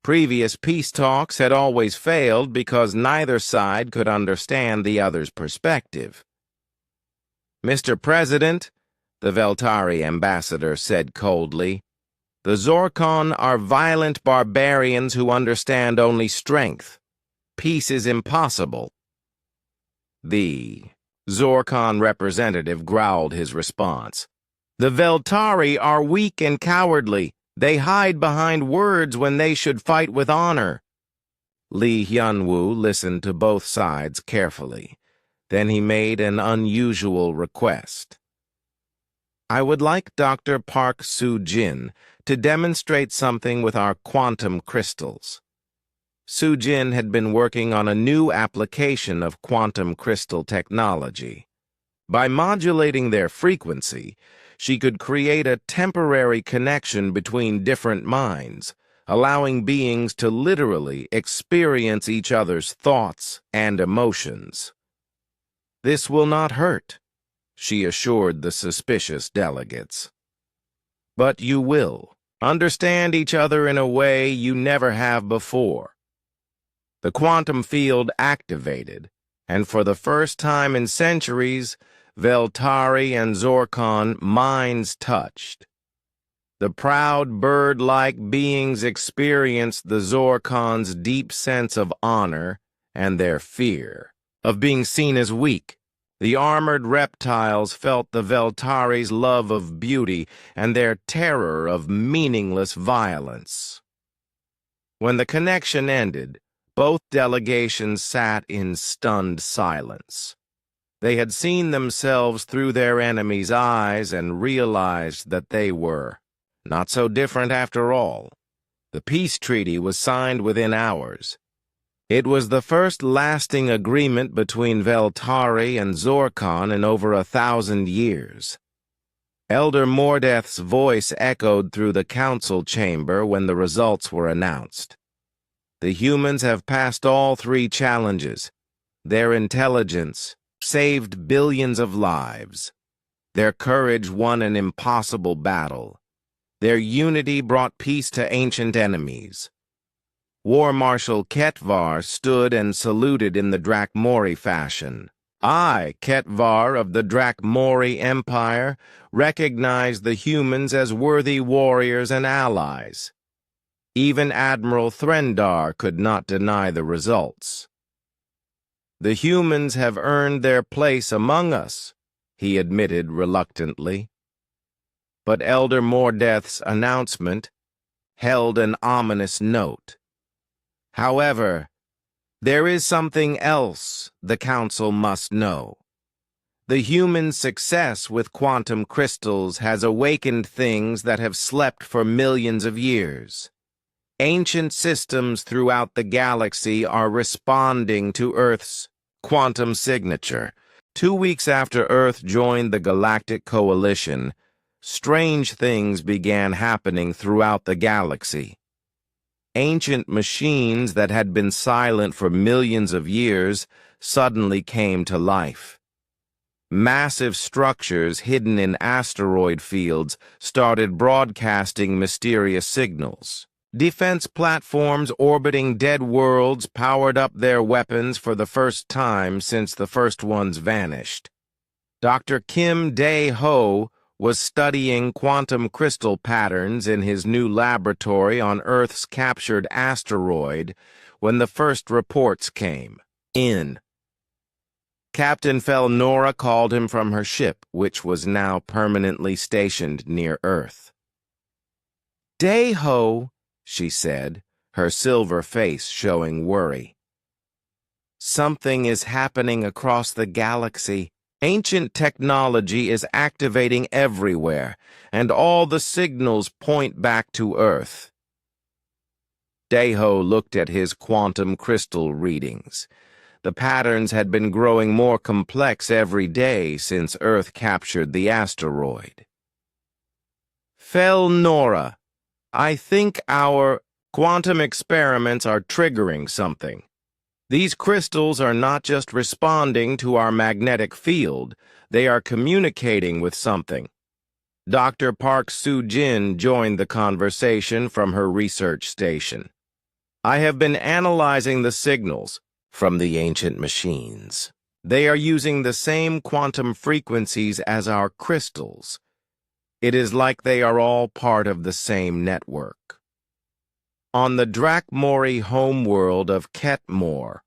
Previous peace talks had always failed because neither side could understand the other's perspective. "Mr. President," the Veltari ambassador said coldly, "the Zorkon are violent barbarians who understand only strength. Peace is impossible." The Zorkon representative growled his response. "The Veltari are weak and cowardly. They hide behind words when they should fight with honor." Lee Hyun-woo listened to both sides carefully. Then he made an unusual request. "I would like Dr. Park Soo-jin to demonstrate something with our quantum crystals." Soo-jin had been working on a new application of quantum crystal technology. By modulating their frequency, she could create a temporary connection between different minds, allowing beings to literally experience each other's thoughts and emotions. "This will not hurt," she assured the suspicious delegates. "But you will understand each other in a way you never have before." The quantum field activated, and for the first time in centuries, Veltari and Zorkon minds touched. The proud bird-like beings experienced the Zorkon's deep sense of honor and their fear of being seen as weak. The armored reptiles felt the Veltari's love of beauty and their terror of meaningless violence. When the connection ended, both delegations sat in stunned silence. They had seen themselves through their enemies' eyes and realized that they were not so different after all. The peace treaty was signed within hours. It was the first lasting agreement between Veltari and Zorkon in over 1,000 years. Elder Mordeth's voice echoed through the council chamber when the results were announced. The humans have passed all 3 challenges. Their intelligence saved billions of lives. Their courage won an impossible battle. Their unity brought peace to ancient enemies. War Marshal Ketvar stood and saluted in the Drakmori fashion. I, Ketvar of the Drakmori Empire, recognize the humans as worthy warriors and allies. Even Admiral Threndar could not deny the results. The humans have earned their place among us, he admitted reluctantly. But Elder Mordeth's announcement held an ominous note. However, there is something else the Council must know. The human success with quantum crystals has awakened things that have slept for millions of years. Ancient systems throughout the galaxy are responding to Earth's quantum signature. 2 weeks after Earth joined the Galactic Coalition, strange things began happening throughout the galaxy. Ancient machines that had been silent for millions of years suddenly came to life. Massive structures hidden in asteroid fields started broadcasting mysterious signals. Defense platforms orbiting dead worlds powered up their weapons for the first time since the first ones vanished. Dr. Kim Dae-ho was studying quantum crystal patterns in his new laboratory on Earth's captured asteroid when the first reports came in. Captain Felnora called him from her ship, which was now permanently stationed near Earth. "Dae-ho," she said, her silver face showing worry. "Something is happening across the galaxy. Ancient technology is activating everywhere, and all the signals point back to Earth." Dae-ho looked at his quantum crystal readings. The patterns had been growing more complex every day since Earth captured the asteroid. "Felnora, I think our quantum experiments are triggering something. These crystals are not just responding to our magnetic field, they are communicating with something." Dr. Park Soo-jin joined the conversation from her research station. "I have been analyzing the signals from the ancient machines. They are using the same quantum frequencies as our crystals. It is like they are all part of the same network." On the Drakmori homeworld of Ketmore,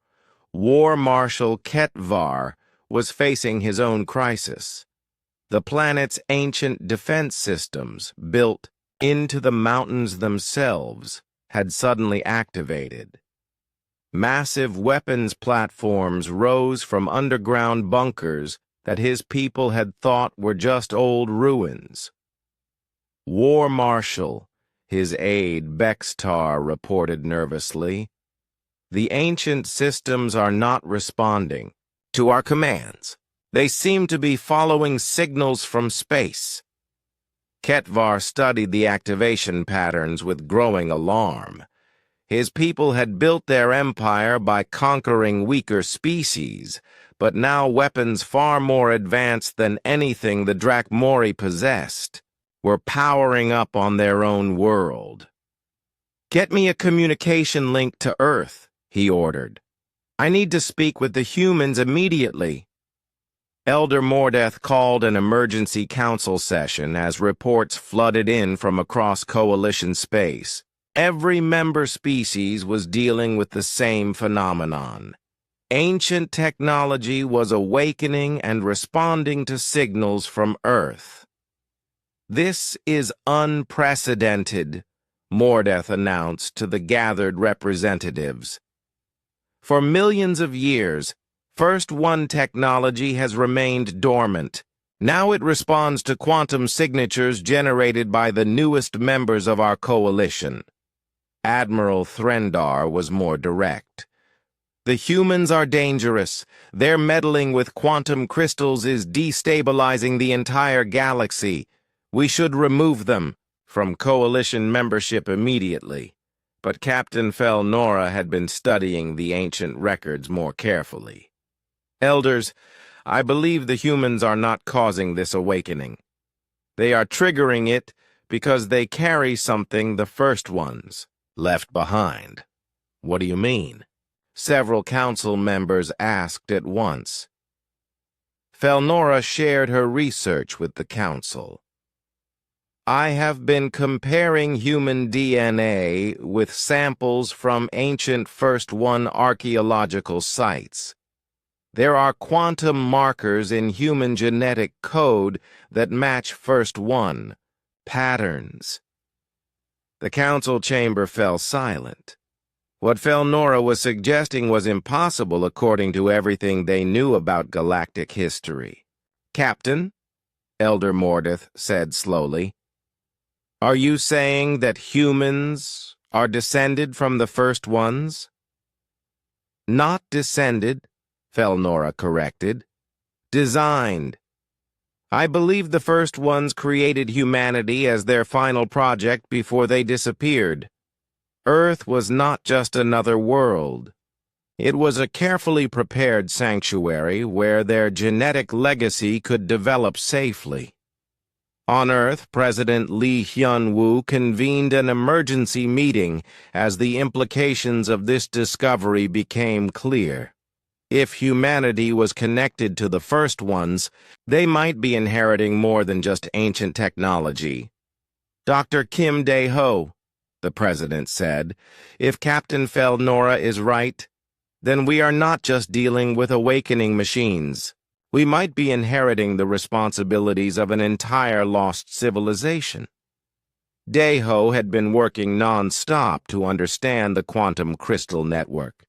War Marshal Ketvar was facing his own crisis. The planet's ancient defense systems, built into the mountains themselves, had suddenly activated. Massive weapons platforms rose from underground bunkers that his people had thought were just old ruins. "War Marshal," his aide Bextar reported nervously, "the ancient systems are not responding to our commands. They seem to be following signals from space." Ketvar studied the activation patterns with growing alarm. His people had built their empire by conquering weaker species, but now weapons far more advanced than anything the Drakmori possessed were powering up on their own world. "Get me a communication link to Earth," he ordered. "I need to speak with the humans immediately." Elder Mordeth called an emergency council session as reports flooded in from across Coalition space. Every member species was dealing with the same phenomenon. Ancient technology was awakening and responding to signals from Earth. "This is unprecedented," Mordeth announced to the gathered representatives. "For millions of years, First One technology has remained dormant. Now it responds to quantum signatures generated by the newest members of our coalition." Admiral Threndar was more direct. The humans are dangerous. Their meddling with quantum crystals is destabilizing the entire galaxy. We should remove them from Coalition membership immediately. But Captain Felnora had been studying the ancient records more carefully. Elders, I believe the humans are not causing this awakening. They are triggering it because they carry something the first ones left behind. What do you mean? Several council members asked at once. Felnora shared her research with the council. I have been comparing human DNA with samples from ancient First One archaeological sites. There are quantum markers in human genetic code that match First One patterns. The council chamber fell silent. What Felnora was suggesting was impossible according to everything they knew about galactic history. Captain, Elder Mordeth said slowly, are you saying that humans are descended from the first ones? Not descended, Felnora corrected. Designed. I believe the first ones created humanity as their final project before they disappeared. Earth was not just another world. It was a carefully prepared sanctuary where their genetic legacy could develop safely. On Earth, President Lee Hyun-woo convened an emergency meeting as the implications of this discovery became clear. If humanity was connected to the first ones, they might be inheriting more than just ancient technology. Dr. Kim Dae-ho, the president said, if Captain Felnora is right, then we are not just dealing with awakening machines. We might be inheriting the responsibilities of an entire lost civilization. Dae-ho had been working non-stop to understand the quantum crystal network.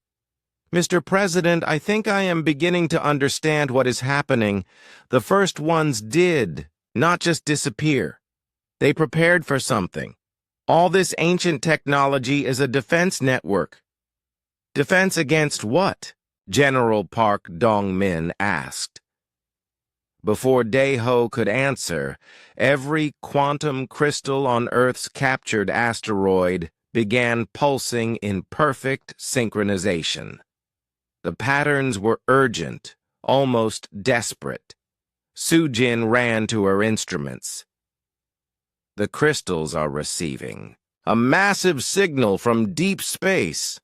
Mr. President, I think I am beginning to understand what is happening. The first ones did not just disappear. They prepared for something. All this ancient technology is a defense network. Defense against what? General Park Dong-min asked. Before Dae-ho could answer, every quantum crystal on Earth's captured asteroid began pulsing in perfect synchronization. The patterns were urgent, almost desperate. Soo-jin ran to her instruments. The crystals are receiving a massive signal from deep space.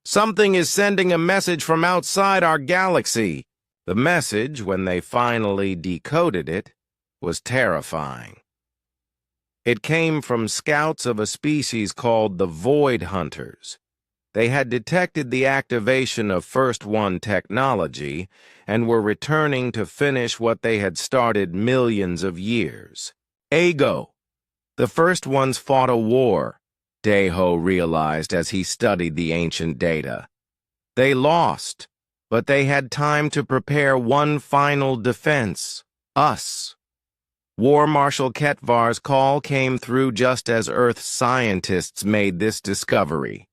Something is sending a message from outside our galaxy. The message, when they finally decoded it, was terrifying. It came from scouts of a species called the Void Hunters. They had detected the activation of First One technology and were returning to finish what they had started millions of years ago. The First Ones fought a war, Dae-ho realized as he studied the ancient data. They lost, but they had time to prepare one final defense, us. War Marshal Ketvar's call came through just as Earth's scientists made this discovery.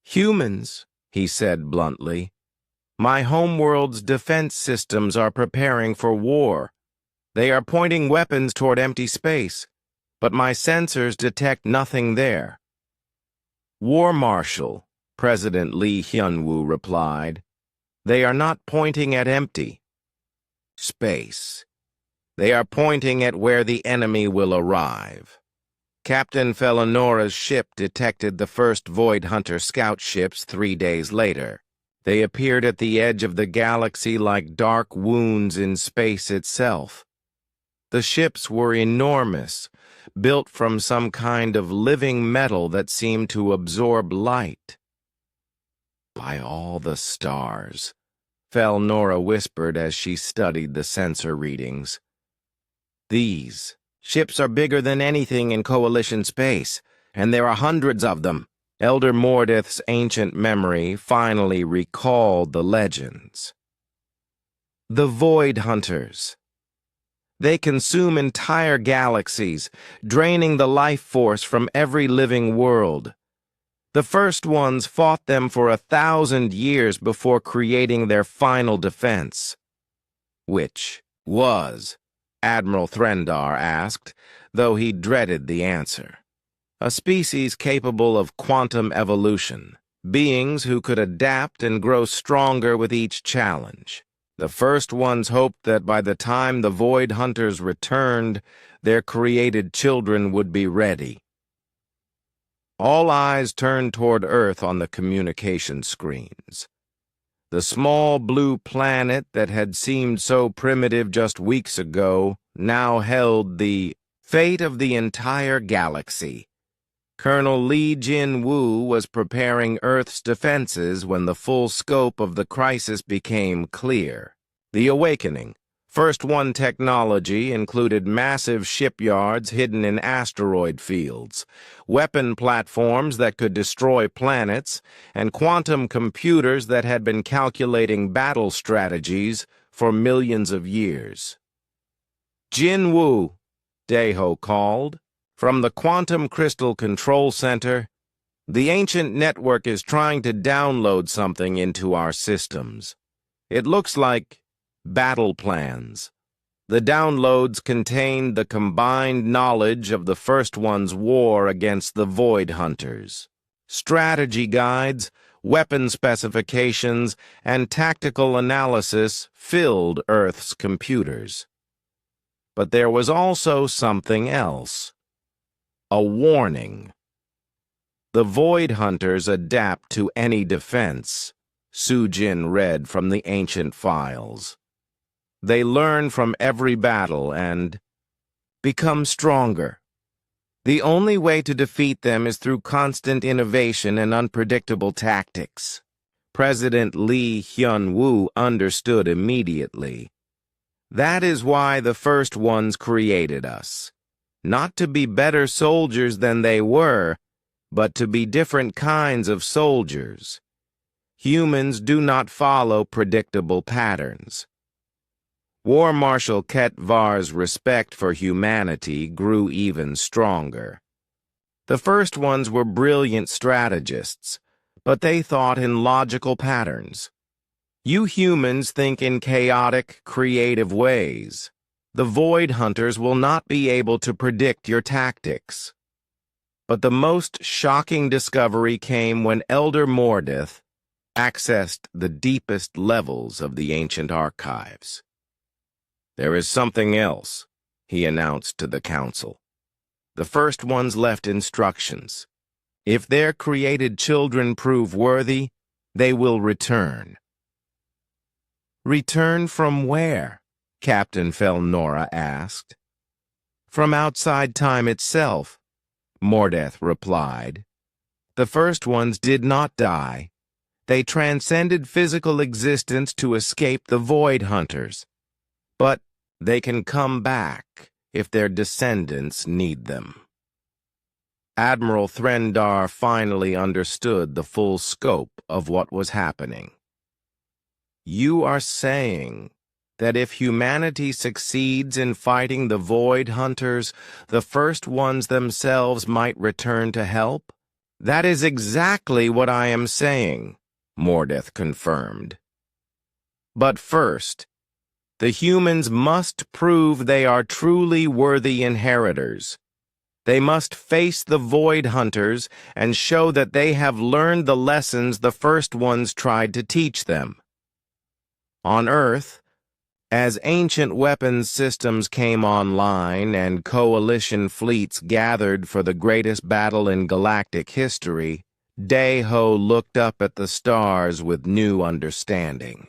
Humans, he said bluntly, my homeworld's defense systems are preparing for war. They are pointing weapons toward empty space, but my sensors detect nothing there. War Marshal, President Lee Hyun-woo replied, they are not pointing at empty space. They are pointing at where the enemy will arrive. Captain Felnora's ship detected the first Void Hunter scout ships 3 days later. They appeared at the edge of the galaxy like dark wounds in space itself. The ships were enormous, built from some kind of living metal that seemed to absorb light. By all the stars, Felnora whispered as she studied the sensor readings. These ships are bigger than anything in Coalition space, and there are hundreds of them. Elder Mordeth's ancient memory finally recalled the legends. The Void Hunters. They consume entire galaxies, draining the life force from every living world. The first ones fought them for 1,000 years before creating their final defense. Which was? Admiral Threndar asked, though he dreaded the answer. A species capable of quantum evolution, beings who could adapt and grow stronger with each challenge. The first ones hoped that by the time the Void Hunters returned, their created children would be ready. All eyes turned toward Earth on the communication screens. The small blue planet that had seemed so primitive just weeks ago now held the fate of the entire galaxy. Colonel Li Jin-Woo was preparing Earth's defenses when the full scope of the crisis became clear. The awakening. First One technology included massive shipyards hidden in asteroid fields, weapon platforms that could destroy planets, and quantum computers that had been calculating battle strategies for millions of years. Jin-Woo, Daeho called. From the Quantum Crystal Control Center, the ancient network is trying to download something into our systems. It looks like battle plans. The downloads contain the combined knowledge of the First One's war against the Void Hunters. Strategy guides, weapon specifications, and tactical analysis filled Earth's computers. But there was also something else. A warning. The Void Hunters adapt to any defense, Sujin read from the ancient files. They learn from every battle and become stronger. The only way to defeat them is through constant innovation and unpredictable tactics. President Lee Hyun-woo understood immediately. That is why the First Ones created us. Not to be better soldiers than they were, but to be different kinds of soldiers. Humans do not follow predictable patterns. War Marshal Ket Var's respect for humanity grew even stronger. The First Ones were brilliant strategists, but they thought in logical patterns. You humans think in chaotic, creative ways. The Void Hunters will not be able to predict your tactics. But the most shocking discovery came when Elder Mordeth accessed the deepest levels of the ancient archives. There is something else, he announced to the council. The First Ones left instructions. If their created children prove worthy, they will return. Return from where? Captain Felnora asked. From outside time itself, Mordeth replied. The First Ones did not die. They transcended physical existence to escape the Void Hunters. But they can come back if their descendants need them. Admiral Threndar finally understood the full scope of what was happening. You are saying that if humanity succeeds in fighting the Void Hunters, the First Ones themselves might return to help? That is exactly what I am saying, Mordeth confirmed. But first, the humans must prove they are truly worthy inheritors. They must face the Void Hunters and show that they have learned the lessons the First Ones tried to teach them. On Earth, as ancient weapons systems came online and coalition fleets gathered for the greatest battle in galactic history, Daeho looked up at the stars with new understanding.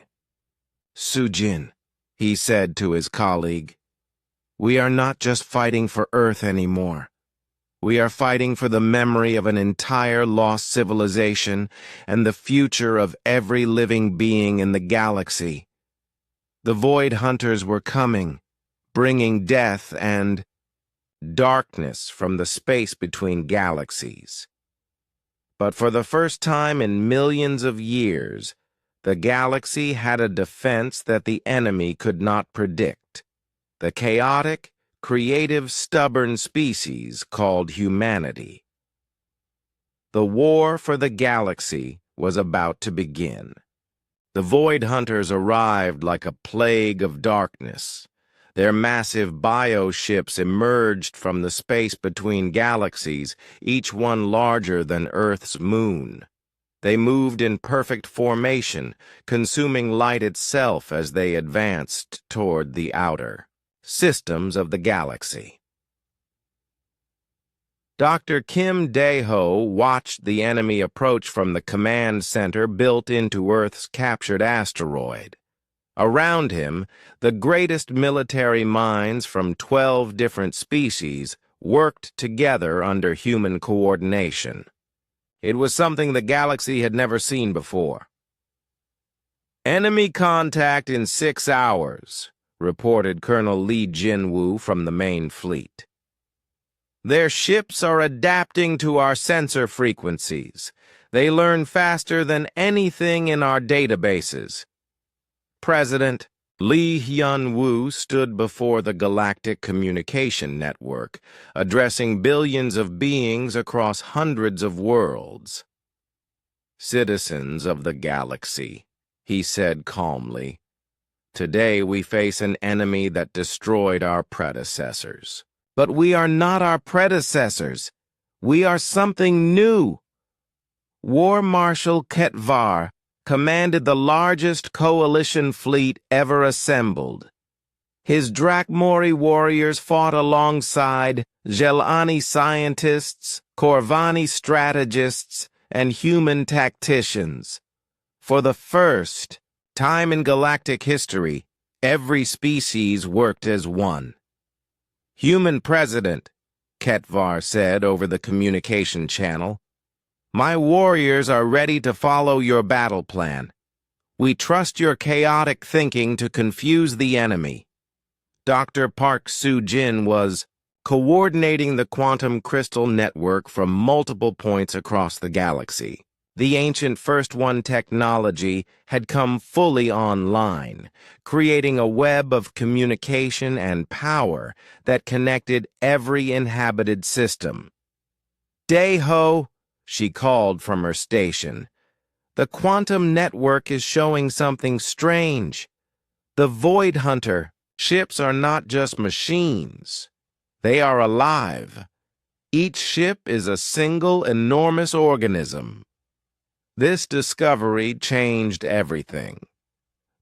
Sujin, he said to his colleague, we are not just fighting for Earth anymore. We are fighting for the memory of an entire lost civilization and the future of every living being in the galaxy. The Void Hunters were coming, bringing death and darkness from the space between galaxies. But for the first time in millions of years, the galaxy had a defense that the enemy could not predict. The chaotic, creative, stubborn species called humanity. The war for the galaxy was about to begin. The Void Hunters arrived like a plague of darkness. Their massive bioships emerged from the space between galaxies, each one larger than Earth's moon. They moved in perfect formation, consuming light itself as they advanced toward the outer systems of the galaxy. Dr. Kim Dae-ho watched the enemy approach from the command center built into Earth's captured asteroid. Around him, the greatest military minds from 12 different species worked together under human coordination. It was something the galaxy had never seen before. "Enemy contact in 6 hours," reported Colonel Lee Jin-woo from the main fleet. "Their ships are adapting to our sensor frequencies. They learn faster than anything in our databases." President Lee Hyun-woo stood before the Galactic Communication Network, addressing billions of beings across hundreds of worlds. "Citizens of the galaxy," he said calmly, "today we face an enemy that destroyed our predecessors. But we are not our predecessors. We are something new." War Marshal Ketvar commanded the largest coalition fleet ever assembled. His Drakmori warriors fought alongside Jelani scientists, Corvani strategists, and human tacticians. For the first time in galactic history, every species worked as one. "Human President," Ketvar said over the communication channel, "my warriors are ready to follow your battle plan. We trust your chaotic thinking to confuse the enemy." Dr. Park Soo-jin was coordinating the quantum crystal network from multiple points across the galaxy. The ancient First One technology had come fully online, creating a web of communication and power that connected every inhabited system. "Dae-ho," she called from her station, "the quantum network is showing something strange. The Void Hunter ships are not just machines. They are alive. Each ship is a single enormous organism." This discovery changed everything.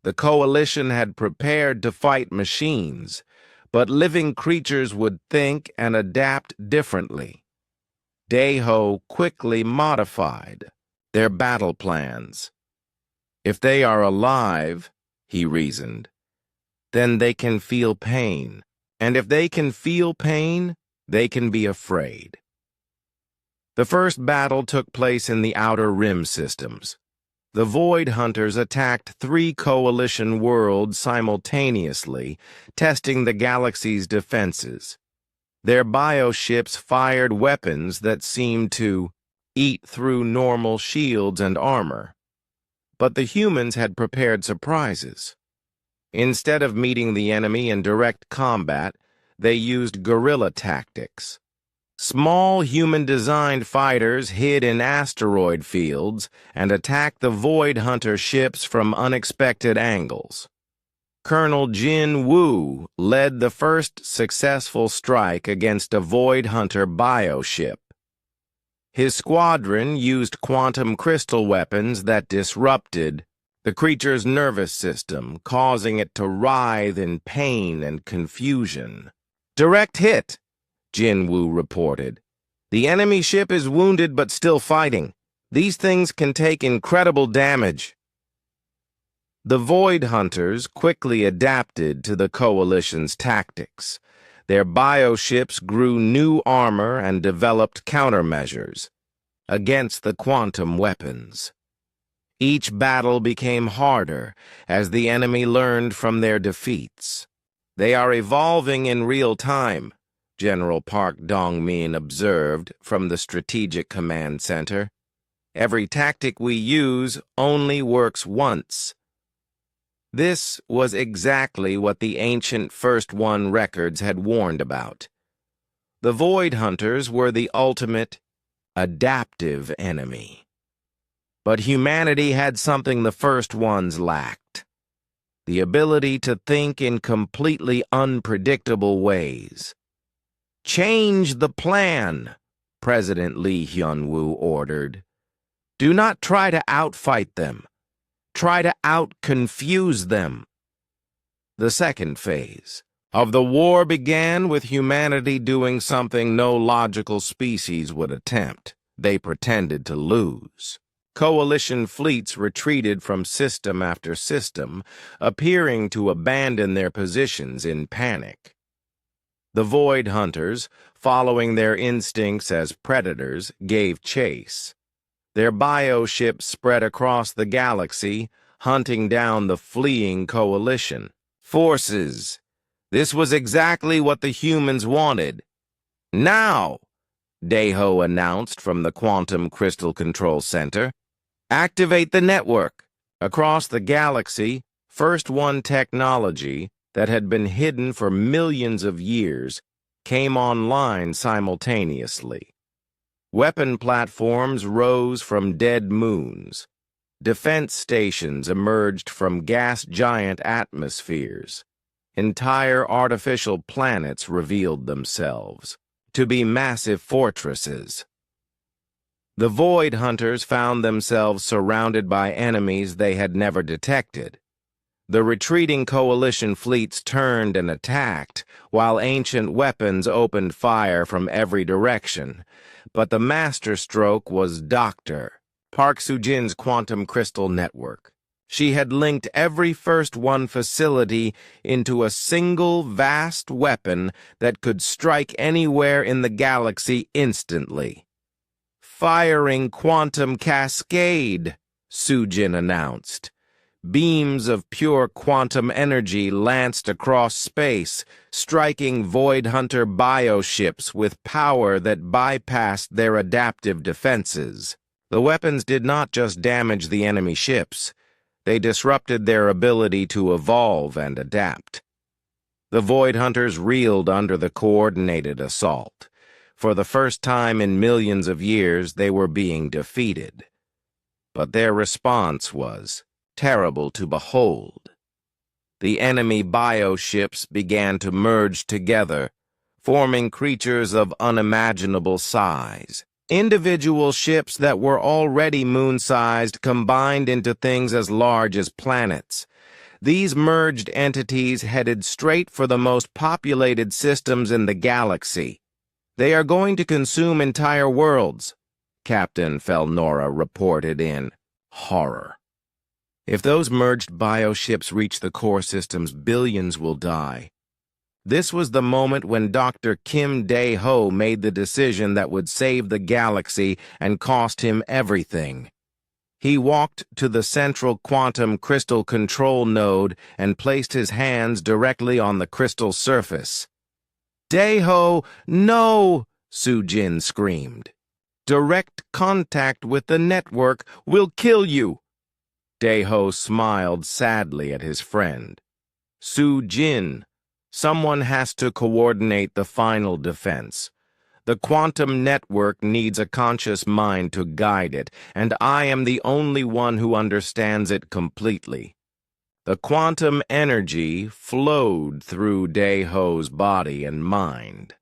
The coalition had prepared to fight machines, but living creatures would think and adapt differently. Dae-ho quickly modified their battle plans. "If they are alive," he reasoned, "then they can feel pain. And if they can feel pain, they can be afraid." The first battle took place in the Outer Rim systems. The Void Hunters attacked 3 coalition worlds simultaneously, testing the galaxy's defenses. Their bioships fired weapons that seemed to eat through normal shields and armor. But the humans had prepared surprises. Instead of meeting the enemy in direct combat, they used guerrilla tactics. Small human-designed fighters hid in asteroid fields and attacked the Void Hunter ships from unexpected angles. Colonel Jin-woo led the first successful strike against a Void Hunter bioship. His squadron used quantum crystal weapons that disrupted the creature's nervous system, causing it to writhe in pain and confusion. "Direct hit," Jin-woo reported. "The enemy ship is wounded but still fighting. These things can take incredible damage." The Void Hunters quickly adapted to the coalition's tactics. Their bioships grew new armor and developed countermeasures against the quantum weapons. Each battle became harder as the enemy learned from their defeats. "They are evolving in real time," General Park Dong-min observed from the Strategic Command Center. "Every tactic we use only works once." This was exactly what the ancient First One records had warned about. The Void Hunters were the ultimate adaptive enemy. But humanity had something the first ones lacked: the ability to think in completely unpredictable ways. "Change the plan," President Lee Hyun-woo ordered. "Do not try to outfight them. Try to out-confuse them." The second phase of the war began with humanity doing something no logical species would attempt. They pretended to lose. Coalition fleets retreated from system after system, appearing to abandon their positions in panic. The Void Hunters, following their instincts as predators, gave chase. Their bioships spread across the galaxy, hunting down the fleeing coalition forces. This was exactly what the humans wanted. "Now," Daeho announced from the Quantum Crystal Control Center, "activate the network." Across the galaxy, First One technology that had been hidden for millions of years came online simultaneously. Weapon platforms rose from dead moons. Defense stations emerged from gas giant atmospheres. Entire artificial planets revealed themselves to be massive fortresses. The Void Hunters found themselves surrounded by enemies they had never detected. The retreating coalition fleets turned and attacked, while ancient weapons opened fire from every direction. But the masterstroke was Dr. Park Soo-jin's quantum crystal network. She had linked every First One facility into a single vast weapon that could strike anywhere in the galaxy instantly. "Firing quantum cascade," Soo-jin announced. Beams of pure quantum energy lanced across space, striking Void Hunter bioships with power that bypassed their adaptive defenses. The weapons did not just damage the enemy ships, they disrupted their ability to evolve and adapt. The Void Hunters reeled under the coordinated assault. For the first time in millions of years, they were being defeated. But their response was terrible to behold. The enemy bioships began to merge together, forming creatures of unimaginable size. Individual ships that were already moon-sized combined into things as large as planets. These merged entities headed straight for the most populated systems in the galaxy. "They are going to consume entire worlds," Captain Felnora reported in horror. "If those merged bioships reach the core systems, billions will die." This was the moment when Dr. Kim Dae-ho made the decision that would save the galaxy and cost him everything. He walked to the central quantum crystal control node and placed his hands directly on the crystal surface. "Dae-ho, no!" Soo-jin screamed. "Direct contact with the network will kill you." Dae-ho smiled sadly at his friend. "Soo-jin, someone has to coordinate the final defense. The quantum network needs a conscious mind to guide it, and I am the only one who understands it completely." The quantum energy flowed through Dae-ho's body and mind.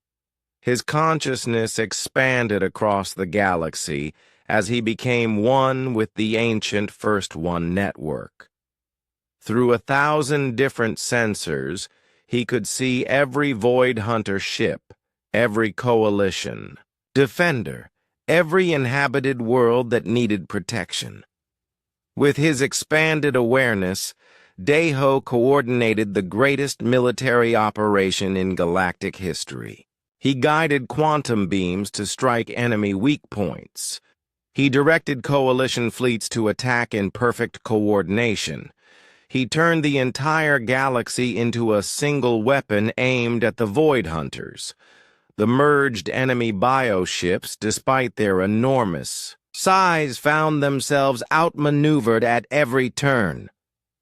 His consciousness expanded across the galaxy as he became one with the ancient First One network. Through 1,000 different sensors, he could see every Void Hunter ship, every coalition, defender, every inhabited world that needed protection. With his expanded awareness, Dae-ho coordinated the greatest military operation in galactic history. He guided quantum beams to strike enemy weak points. He directed coalition fleets to attack in perfect coordination. He turned the entire galaxy into a single weapon aimed at the Void Hunters. The merged enemy bioships, despite their enormous size, found themselves outmaneuvered at every turn.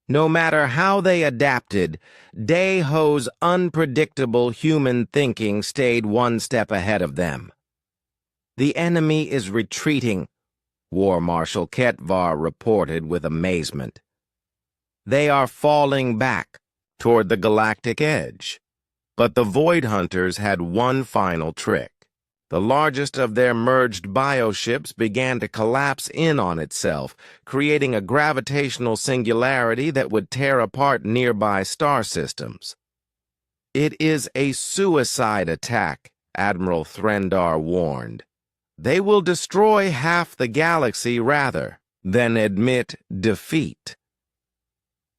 No matter how they adapted, Dae-ho's unpredictable human thinking stayed one step ahead of them. The enemy is retreating, War Marshal Ketvar reported with amazement. They are falling back toward the galactic edge. But the Void Hunters had one final trick. The largest of their merged bioships began to collapse in on itself, creating a gravitational singularity that would tear apart nearby star systems. It is a suicide attack, Admiral Threndar warned. They will destroy half the galaxy rather than admit defeat.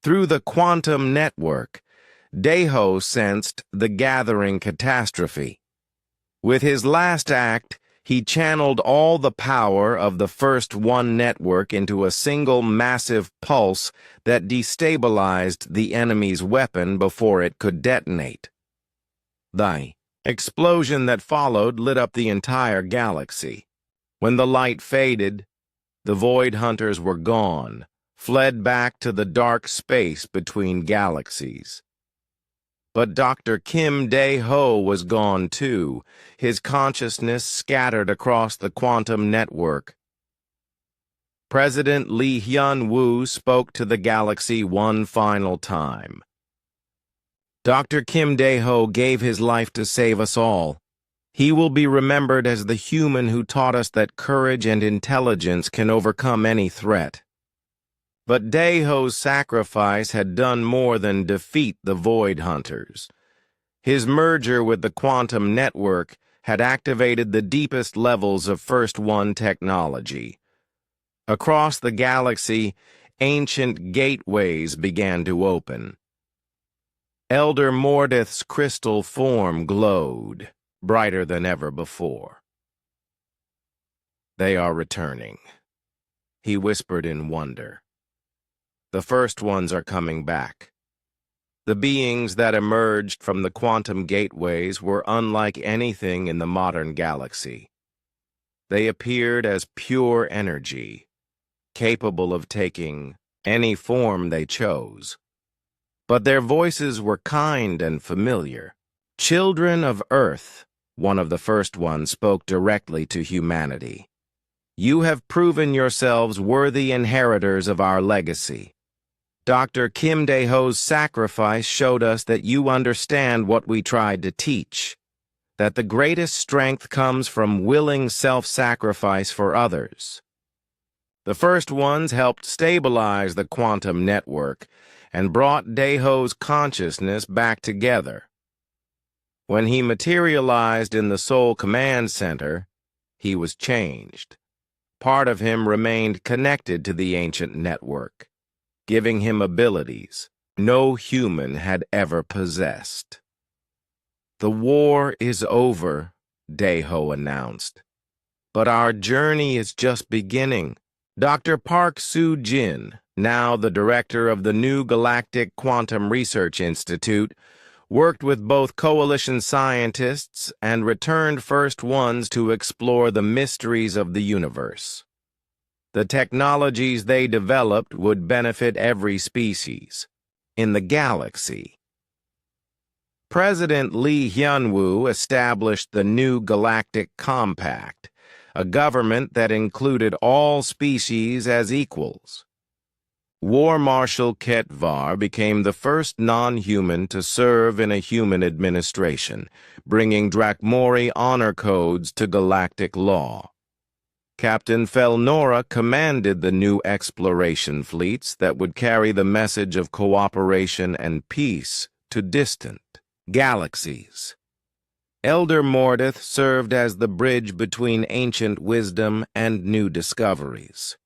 Through the quantum network, Deho sensed the gathering catastrophe. With his last act, he channeled all the power of the First One network into a single massive pulse that destabilized the enemy's weapon before it could detonate. The explosion that followed lit up the entire galaxy. When the light faded, the Void Hunters were gone, fled back to the dark space between galaxies. But Dr. Kim Dae-ho was gone too, his consciousness scattered across the quantum network. President Lee Hyun-woo spoke to the galaxy one final time. Dr. Kim Dae-ho gave his life to save us all. He will be remembered as the human who taught us that courage and intelligence can overcome any threat. But Dae-ho's sacrifice had done more than defeat the Void Hunters. His merger with the quantum network had activated the deepest levels of First One technology. Across the galaxy, ancient gateways began to open. Elder Mordith's crystal form glowed, brighter than ever before. "They are returning," he whispered in wonder. "The First Ones are coming back." The beings that emerged from the quantum gateways were unlike anything in the modern galaxy. They appeared as pure energy, capable of taking any form they chose. But their voices were kind and familiar. "Children of Earth," one of the First Ones spoke directly to humanity. "You have proven yourselves worthy inheritors of our legacy. Dr. Kim Dae-ho's sacrifice showed us that you understand what we tried to teach, that the greatest strength comes from willing self-sacrifice for others." The First Ones helped stabilize the quantum network and brought Dae-ho's consciousness back together. When he materialized in the Soul Command Center, he was changed. Part of him remained connected to the ancient network, giving him abilities no human had ever possessed. "The war is over," Dae-ho announced. "But our journey is just beginning." Dr. Park Soo-jin, now the director of the new Galactic Quantum Research Institute, worked with both coalition scientists and returned First Ones to explore the mysteries of the universe. The technologies they developed would benefit every species in the galaxy. President Lee Hyun-woo established the new Galactic Compact, a government that included all species as equals. War Marshal Ketvar became the first non-human to serve in a human administration, bringing Drakmori honor codes to galactic law. Captain Felnora commanded the new exploration fleets that would carry the message of cooperation and peace to distant galaxies. Elder Mordith served as the bridge between ancient wisdom and new discoveries.